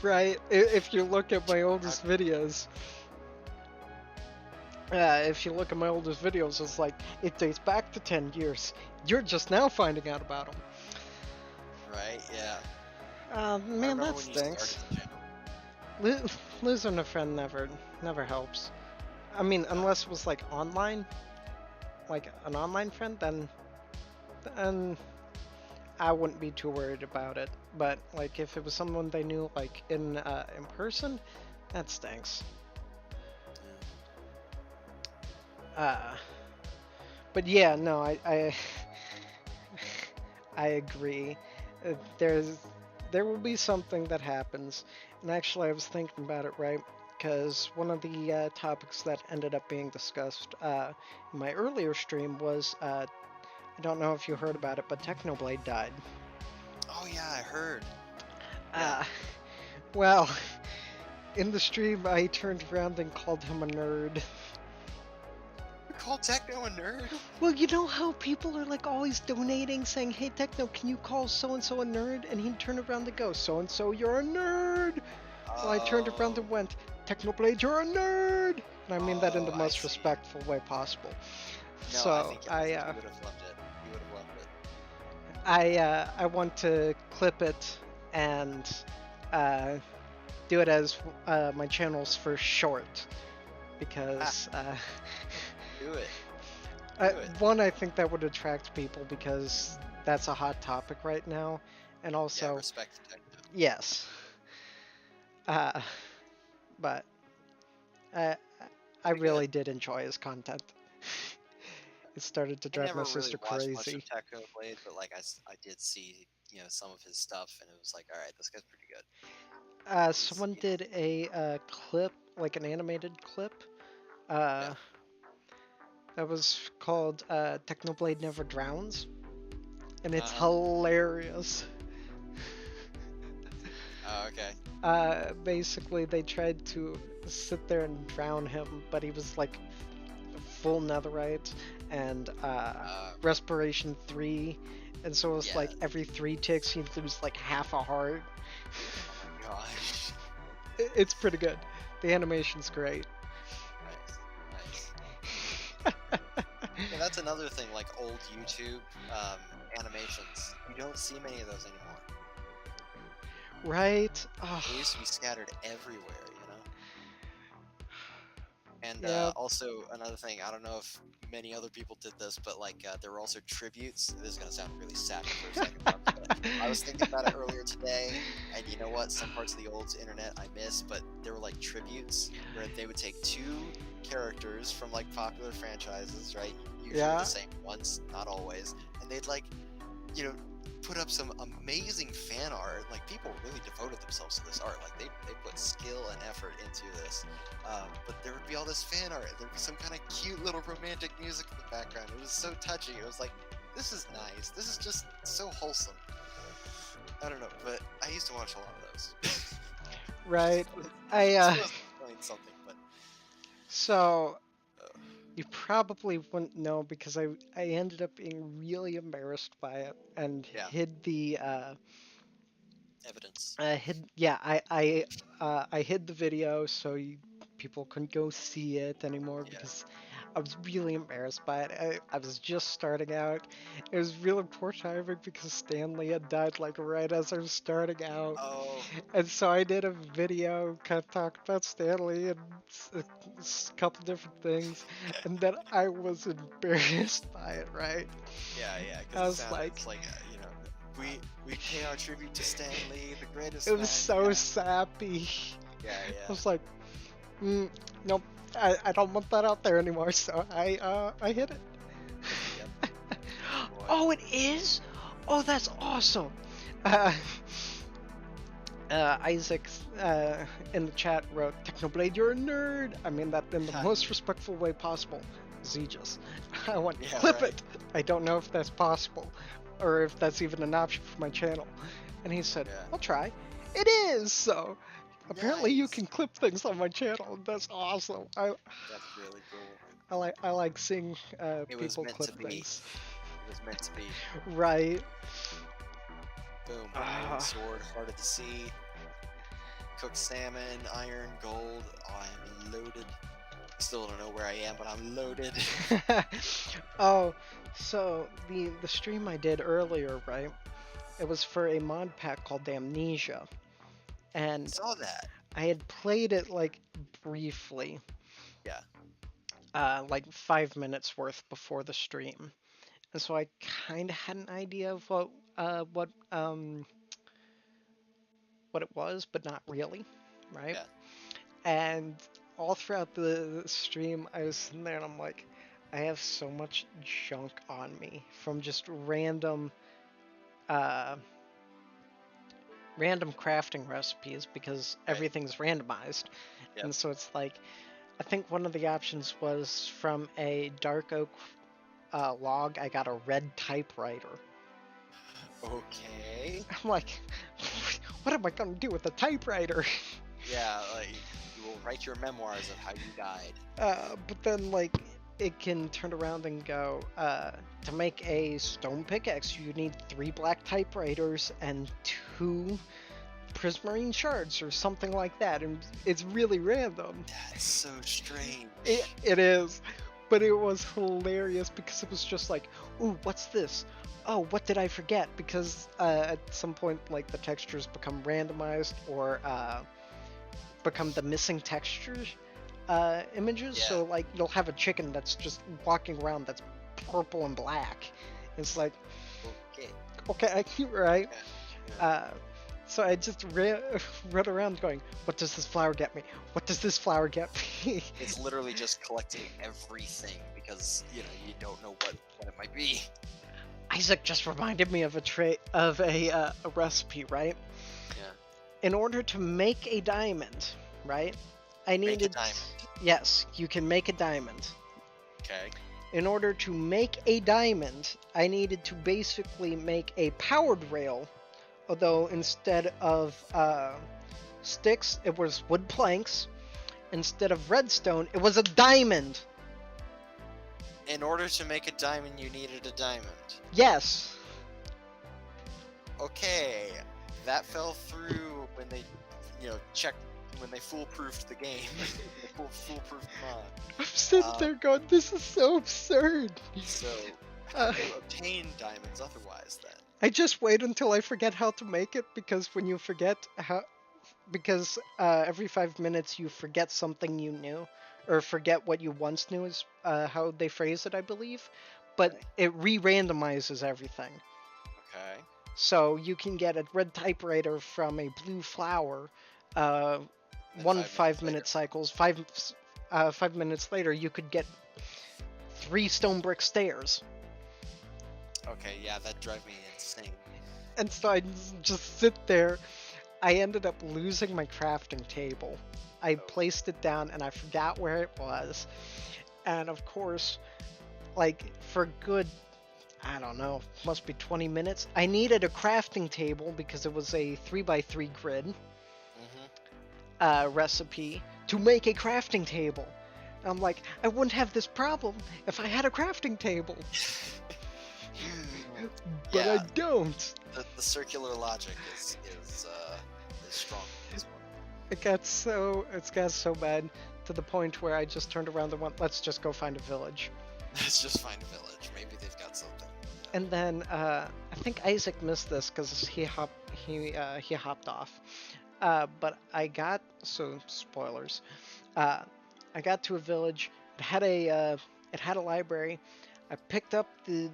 Right. If you look at my How- oldest videos, it's like it dates back to 10 years. You're just now finding out about them. Right? Yeah. I Man, remember that when you started stinks. the channel. Losing a friend never helps. I mean, unless it was like online, like an online friend, then I wouldn't be too worried about it. But like if it was someone they knew like in person, that stinks. But yeah, no, I agree. There will be something that happens, and actually I was thinking about it, right? Because one of the topics that ended up being discussed in my earlier stream was I don't know if you heard about it, but Technoblade died. Oh yeah, I heard. Uh, well, in the stream I turned around and called him a nerd. You call Techno a nerd? Well, you know how people are like always donating, saying, "Hey Techno, can you call so and so a nerd?" And he'd turn around and go, "So and so, you're a nerd." Well, I turned around and went, "Technoblade, you're a nerd," and I mean that in the I most see. respectful way possible. No, So I think you I would have loved it. You would have loved it. I want to clip it and do it as my channel's first short because Do it. one, I think that would attract people because that's a hot topic right now, and Yeah, also respect to Techno. yes, but I I Pretty really good. did enjoy his content. It started to I drive my never really sister watched much crazy. of Technoblade, but like I did see, some of his stuff, and it was like, all right, this guy's pretty good. Someone He's did a clip, like an animated clip, yeah. uh, that was called Technoblade Never Drowns, and it's Uh-huh. hilarious. Oh, okay. Basically, they tried to sit there and drown him, but he was like full netherite and respiration 3, and so it was Yeah. like every 3 ticks he'd lose like half a heart. Oh my gosh. It's pretty good. The animation's great. Nice. Yeah, that's another thing. Like old YouTube animations, you don't see many of those anymore. Right? Oh, They used to be scattered everywhere, you know. And yeah. also another thing, I don't know if many other people did this, but like there were also tributes. This is gonna sound really sappy for a second, but I was thinking about it earlier today, and you know what? Some parts of the old internet I miss, but there were like tributes where they would take 2 characters from like popular franchises, right? Usually Yeah. the same ones, not always, and they'd like, put up some amazing fan art. Like people really devoted themselves to this art. Like they put skill and effort into this. But there would be all this fan art. There'd be some kind of cute little romantic music in the background. It was so touching. It was like, this is nice. This is just so wholesome. I don't know, but I used to watch a lot of those. Right. Something, but So you probably wouldn't know because I ended up being really embarrassed by it and Yeah. hid the evidence. I hid the video so people couldn't go see it anymore Yeah. because I was really embarrassed by it. I was just starting out. It was really poor timing because Stanley had died like right as I was starting out. Oh. And so I did a video kind of talking about Stanley and a couple different things, and then I was embarrassed by it, right? Yeah. I was like, it's like we pay our tribute to Stan Lee, the greatest. it was so sappy. Yeah. I was like, nope, I don't want that out there anymore, so I hid it. Yep. Oh, it is? Oh, that's awesome. Isaac in the chat wrote, "Technoblade, you're a nerd." I mean that in the most respectful way possible. Zeejis. I want to clip it. I don't know if that's possible, or if that's even an option for my channel. And he said, "I'll try." It is. So apparently you can clip things on my channel. That's awesome. That's really cool. I like seeing It was people meant clip to be. things. It was meant to be. Right. Boom. Iron Ah. sword, heart of the sea. Cooked salmon, iron, gold. Oh, I'm loaded. Still don't know where I am, but I'm loaded. Oh, so the stream I did earlier, right? It was for a mod pack called Amnesia, and Saw that. I had played it like briefly, Yeah. like 5 minutes worth before the stream, and so I kind of had an idea of what it was, but not really, right? Yeah. And all throughout the stream, I was sitting there and I'm like, I have so much junk on me from just uh, random crafting recipes because Right. everything's randomized. Yep. And so it's like, I think one of the options was from a dark oak log, I got a red typewriter. Okay. I'm like, what am I going to do with a typewriter? Yeah, like you will write your memoirs of how you died. But then, like, it can turn around and go, to make a stone pickaxe, you need 3 black typewriters and 2 prismarine shards or something like that. And it's really random. That's so strange. It is. But it was hilarious because it was just like, ooh, what's this? Oh, what did I forget? Because at some point, like, the textures become randomized or become the missing textures images. Yeah. So, like, you'll have a chicken that's just walking around that's purple and black. It's like, Okay. okay, right? Yeah. So I just run around going, what does this flower get me? What does this flower get me? It's literally just collecting everything because you don't know what it might be. Isaac just reminded me of a recipe, right? Yeah. In order to make a diamond, right? I Make a needed. diamond. Yes, you can make a diamond. Okay. In order to make a diamond, I needed to basically make a powered rail, although instead of sticks, it was wood planks. Instead of redstone, it was a diamond. In order to make a diamond, you needed a diamond. Yes. Okay. That fell through when they, checked when they foolproofed the game. They foolproofed the mod. I'm sitting there going, this is so absurd. So, Uh, how do you obtain diamonds otherwise then? I just wait until I forget how to make it because when you forget how, because every 5 minutes you forget something you knew, or forget what you once knew is how they phrase it, I believe. But Okay. it re-randomizes everything. Okay. So you can get a red typewriter from a blue flower. Uh, Then one 5 minutes 5 minute later. cycles. 5 minutes later, you could get 3 stone brick stairs. Okay, yeah, that'd drive me insane. And so I just sit there. I ended up losing my crafting table. I placed it down and I forgot where it was. And of course, like, for good, I don't know, must be 20 minutes, I needed a crafting table because it was a 3x3 grid recipe to make a crafting table. And I'm like, I wouldn't have this problem if I had a crafting table. But Yeah. I don't. The circular logic is strong in this one. It got so bad to the point where I just turned around and went, let's just go find a village. Let's just find a village. Maybe they've got something. And then I think Isaac missed this because he hopped off. But I got, so spoilers. I got to a village. It had a library. I picked up the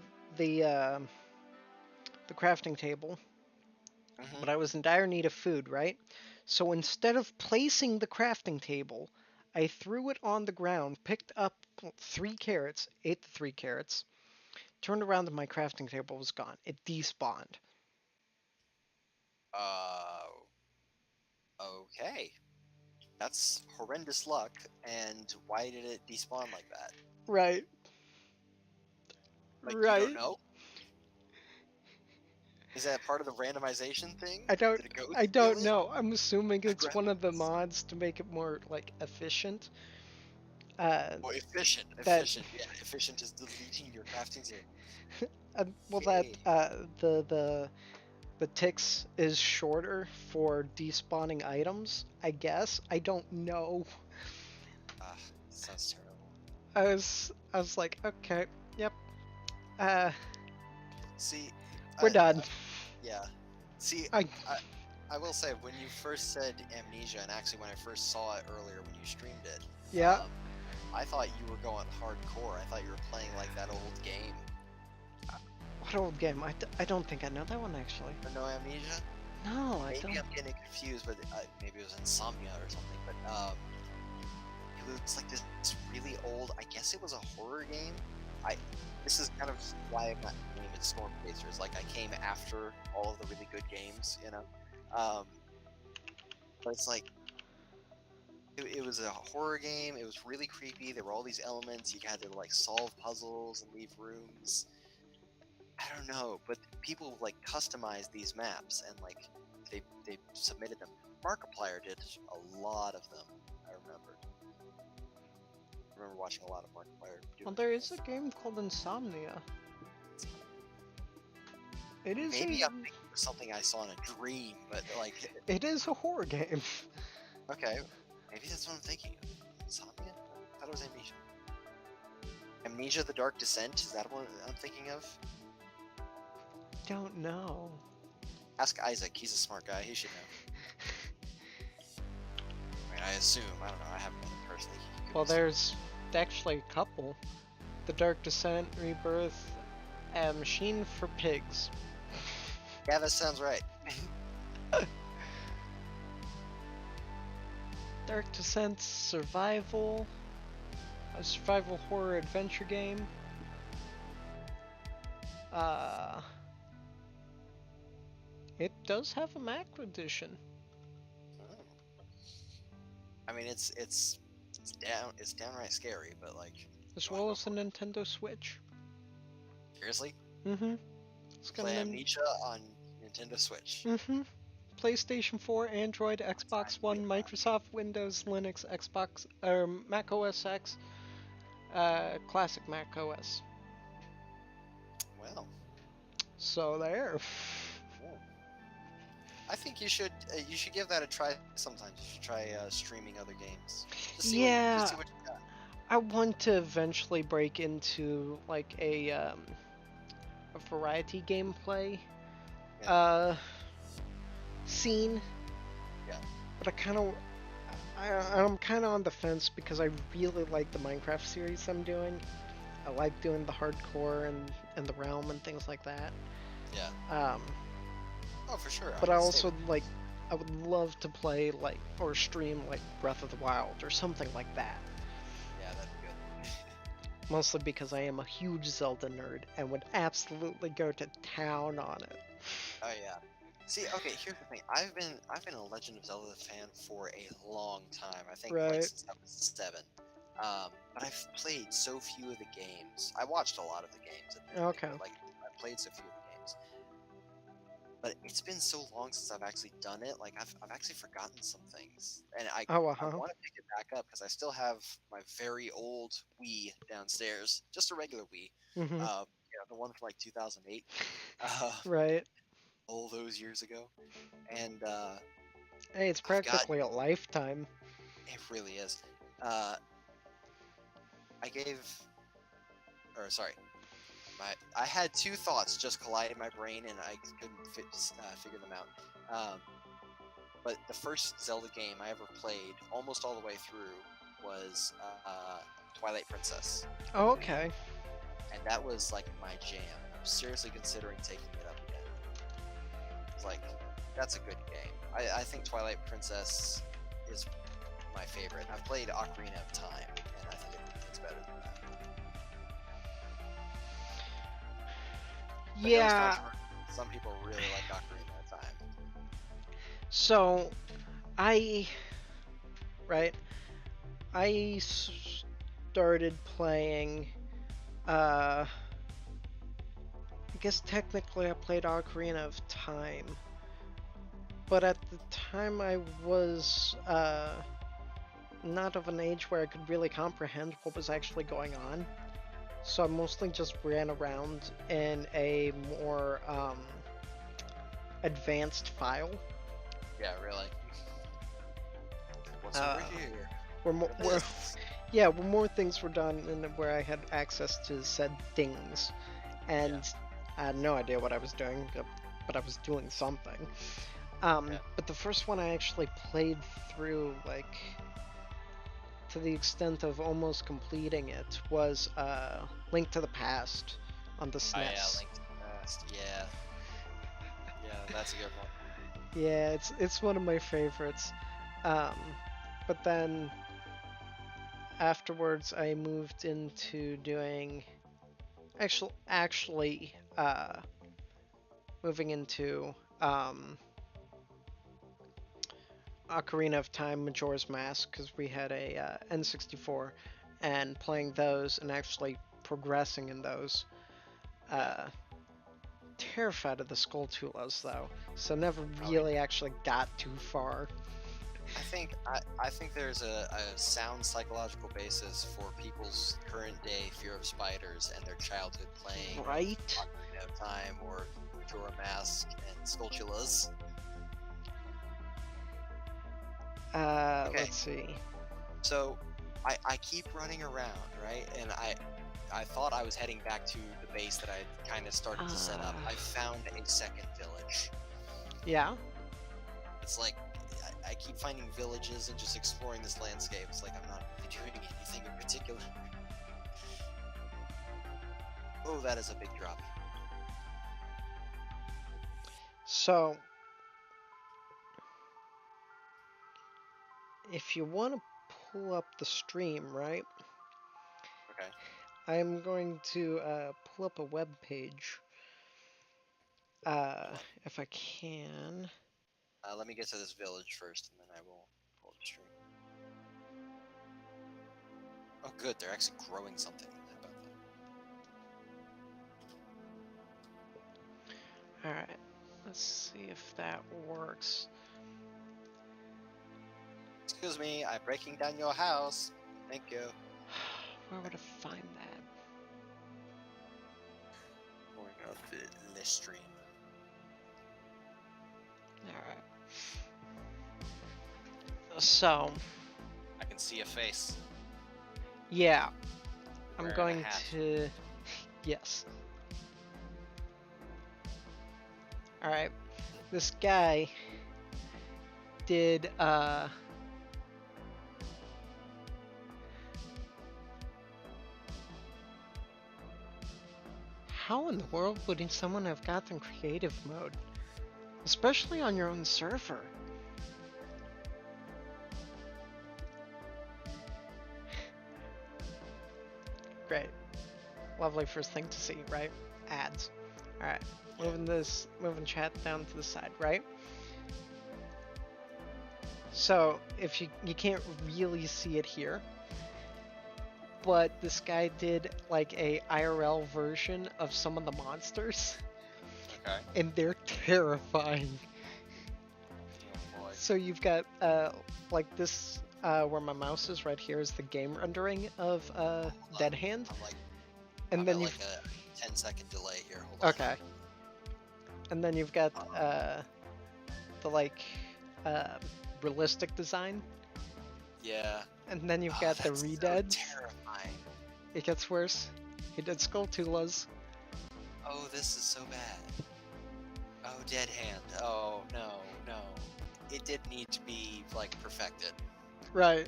crafting table, but I was in dire need of food, right? So instead of placing the crafting table, I threw it on the ground, picked up 3 carrots, ate the 3 carrots, turned around and my crafting table was gone. It despawned. Okay. That's horrendous luck. And why did it despawn like that? Right. Like, right. you don't know? Is that part of the randomization thing? I don't. Did it go I don't through it? know. I'm assuming it's one of the Gremlins. mods to make it more like efficient. Uh, Oh, efficient, that efficient. Yeah, efficient is deleting your crafting table. well, that Okay. the ticks is shorter for despawning items. I guess I don't know. Ah, sounds terrible. I was like, okay, yep. Uh, See, we're I done. yeah. See, I I I will say when you first said amnesia, and actually when I first saw it earlier when you streamed it, yeah. I thought you were going hardcore. I thought you were playing like that old game. What old game? I don't think I know that one actually. Or no amnesia? No, I Maybe don't. I'm getting confused, but maybe it was Insomnia or something. But it was like this really old. I guess it was a horror game. I This is kind of why I'm not naming it Stormchasers. Like I came after all of the really good games, you know. Um, but it's like it was a horror game. It was really creepy. There were all these elements. You had to like solve puzzles and leave rooms. I don't know, but people like customized these maps and like they submitted them. Markiplier did a lot of them. I remember. I remember watching a lot of Markiplier do Well, it. there is a game called Insomnia. It is Maybe a I'm thinking of something I saw in a dream, but like, it is a horror game. okay, maybe that's what I'm thinking of. Insomnia? I thought it was Amnesia. Amnesia: The Dark Descent? Is that what I'm thinking of? Don't know. Ask Isaac. He's a smart guy. He should know. I mean, I assume. I don't know. I haven't met him personally. He could Well, be smart. there's actually a couple. The Dark Descent, Rebirth, and Machine for Pigs. Yeah, that sounds right. Dark Descent Survival, a survival horror adventure game. Uh, it does have a Mac edition. Oh. I mean, it's downright scary, but like, As you want to well go as the for it? Nintendo Switch. Seriously? Mm-hmm. It's got Play an Amnesia on Nintendo Switch. mm-hmm. PlayStation 4, Android, Xbox I One, feel that. Microsoft Windows, Linux, Xbox, Mac OS X, classic Mac OS. Well, So there. yeah. I think you should give that a try. Sometimes you should try streaming other games. Just Yeah, see what you got. I want to eventually break into like a variety gameplay Yeah. scene, Yeah. but I'm kind of on the fence because I really like the Minecraft series I'm doing. I like doing the hardcore and the realm and things like that. Yeah. Um, Oh, for sure. but I I would say also like I would love to play like or stream like Breath of the Wild or something like that. yeah, that'd be good. Mostly because I am a huge Zelda nerd and would absolutely go to town on it. Oh yeah. See, okay, here's the thing. I've been a Legend of Zelda fan for a long time. I think like Right. since I was 7. But I've played so few of the games. I watched a lot of the games, admittedly, Okay. but like I played so few of the games. But it's been so long since I've actually done it. Like I've actually forgotten some things, and Oh, I uh-huh. want to pick it back up because I still have my very old Wii downstairs, just a regular Wii. Mm-hmm. The one from like 2008, uh, Right. all those years ago, and Hey, it's I've got practically a lifetime. it really is. Uh, I gave, or sorry, I had two thoughts just collide in my brain, and I couldn't figure them out. But the first Zelda game I ever played, almost all the way through, was Twilight Princess, Oh, okay. and that was like my jam. I'm seriously considering taking it up again. It's like that's a good game. I think Twilight Princess is my favorite. I've played Ocarina of Time, and I think it's better than that. But I know it's Yeah. controversial. Some people really like Ocarina of Time. So, I right. I started playing. I guess technically I played Ocarina of Time, but at the time I was not of an age where I could really comprehend what was actually going on. So I mostly just ran around in a more advanced file. Yeah, really. What's over Uh, here? where more, Or where this? yeah, where more things were done and where I had access to said things, and I had no idea what I was doing, but I was doing something. Yeah. But the first one I actually played through, like, to the extent of almost completing it, was Link to the Past on the Oh yeah, SNES. Link to the Past. Yeah. Yeah, that's a good one. Yeah, it's one of my favorites. Um, but then afterwards, I moved into doing actually moving into Ocarina of Time, Majora's Mask, because we had a N64, and playing those and actually progressing in those. Yeah. Uh, Terrified of the Skulltulas though, so never Oh, really actually got too far. I think there's a sound psychological basis for people's current day fear of spiders and their childhood playing Right? Ocarina of Time or Majora Mask and Skulltulas. Okay, Let's see. so I keep running around, right? And I thought I was heading back to the base that I kind of started to set up. I found a second village. Yeah. It's like I keep finding villages and just exploring this landscape. It's like I'm not really doing anything in particular. Oh, that is a big drop. So, if you want to pull up the stream, right? Okay. I'm going to pull up a web page. If I can. Let me get to this village first, and then I will pull the stream. Oh, good. They're actually growing something. How about that? Alright. Let's see if that works. Excuse me, I'm breaking down your house. Thank you. Where would I find that? Pulling up the stream. Alright. So, I can see a face. yeah. I'm Wearing a going hat. to. Yes. Alright. This guy did, how in the world would someone have gotten creative mode? Especially on your own server. Great. Lovely first thing to see, right? Ads. Alright. Moving chat down to the side, right? So, if you can't really see it here, but this guy did like a IRL version of some of the monsters, Okay. and they're terrifying. Oh boy. So you've got like this where my mouse is right here is the game rendering of Dead Hand, I'm like, and I'm then at you've like a 10-second delay here. Hold on. okay, and then you've got the like realistic design, Yeah. and then you've got the that's redeads. So terrifying. It gets worse. He did Skulltulas. Oh, this is so bad. Oh, Dead Hand. Oh, no, no. It did need to be, like, perfected. Right.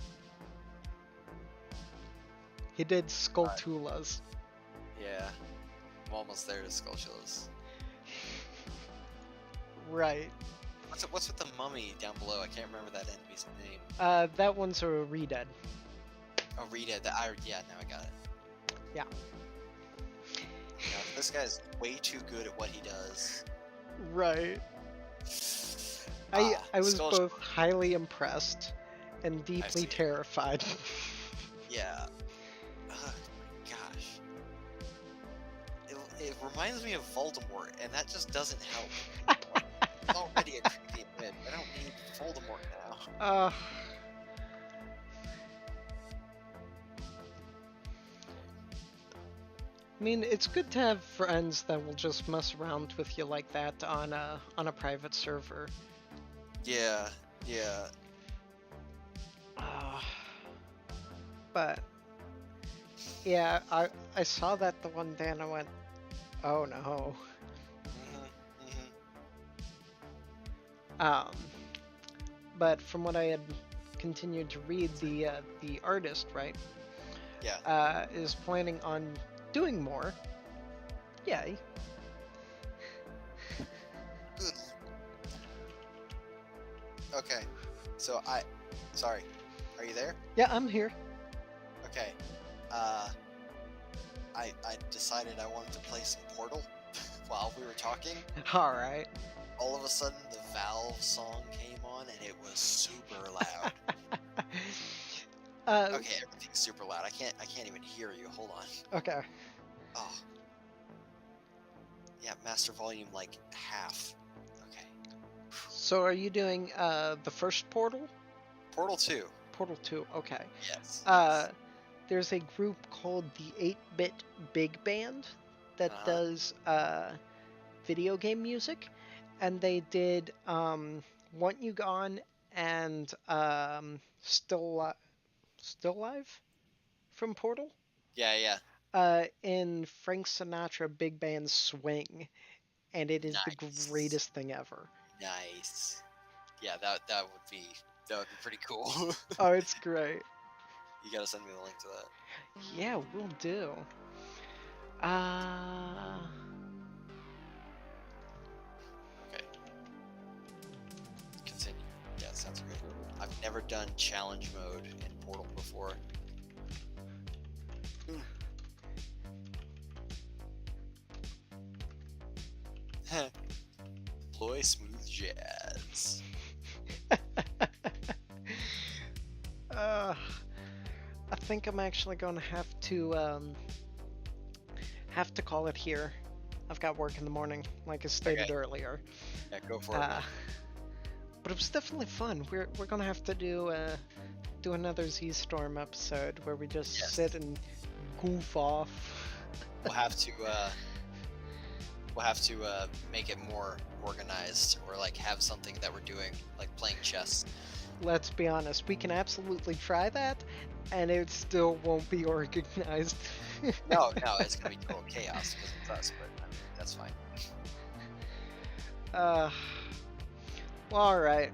He did Skulltulas. Yeah. I'm almost there to Skulltulas. Right. What's with the mummy down below? I can't remember that enemy's name. That one's a redead. Oh, Rita. Yeah, now I got it. Yeah. Now, this guy's way too good at what he does. Right. I was both highly impressed and deeply see. terrified. Yeah. Ugh, gosh. It reminds me of Voldemort, and that just doesn't help. It's already a creepy bit. I don't need Voldemort now. I mean, it's good to have friends that will just mess around with you like that on a private server. Yeah, yeah. Uh, but yeah, I saw that the one day and I went, oh no. Hmm. Hmm. Um, but from what I had continued to read, the artist, right, Yeah. is planning on doing more. Yay. Good. Okay. So sorry. Are you there? Yeah, I'm here. Okay. I decided I wanted to play some Portal while we were talking. All right. All of a sudden, the Valve song came on, and it was super loud. Okay, everything's super loud. I can't even hear you. Hold on. Okay. Oh. Yeah, master volume like half. Okay. So are you doing the first Portal? Portal 2. Portal 2. Okay. Yes. There's a group called the 8-Bit Big Band that Uh-huh. does video game music, and they did Want You Gone and Still Live from Portal Yeah, yeah. in Frank Sinatra Big Band Swing, and it is the Nice. greatest thing ever. Nice. Yeah, that would be pretty cool. Oh, it's great. You gotta send me the link to that. Yeah, will do. Uh, Okay. Continue. Yeah, sounds great. I've never done challenge mode in Portal before. Ploy smooth jazz. uh, I think I'm actually going to have to call it here. I've got work in the morning, like I stated Okay. earlier. Yeah, go for it, Uh, man. but it was definitely fun. We're gonna have to do another ZeeStorm episode where we just Yes. sit and goof off. We'll have to make it more organized, or like have something that we're doing, like playing chess. Let's be honest, we can absolutely try that, and it still won't be organized. No, it's gonna be total chaos because it's us, but I mean, that's fine. uh, well, all right.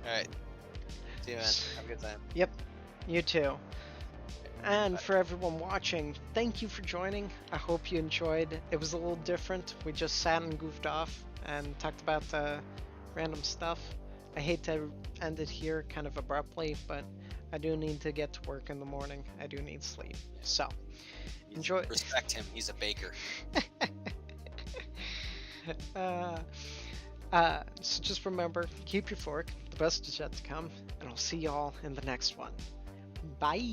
All right. See you, man. Have a good time. Yep, you too. And Bye. for everyone watching, thank you for joining. I hope you enjoyed. It was a little different. We just sat and goofed off and talked about random stuff. I hate to end it here kind of abruptly, but I do need to get to work in the morning. I do need sleep. So, enjoy. Respect him. He's a baker. So just remember, keep your fork. The best is yet to come. And I'll see y'all in the next one. Bye.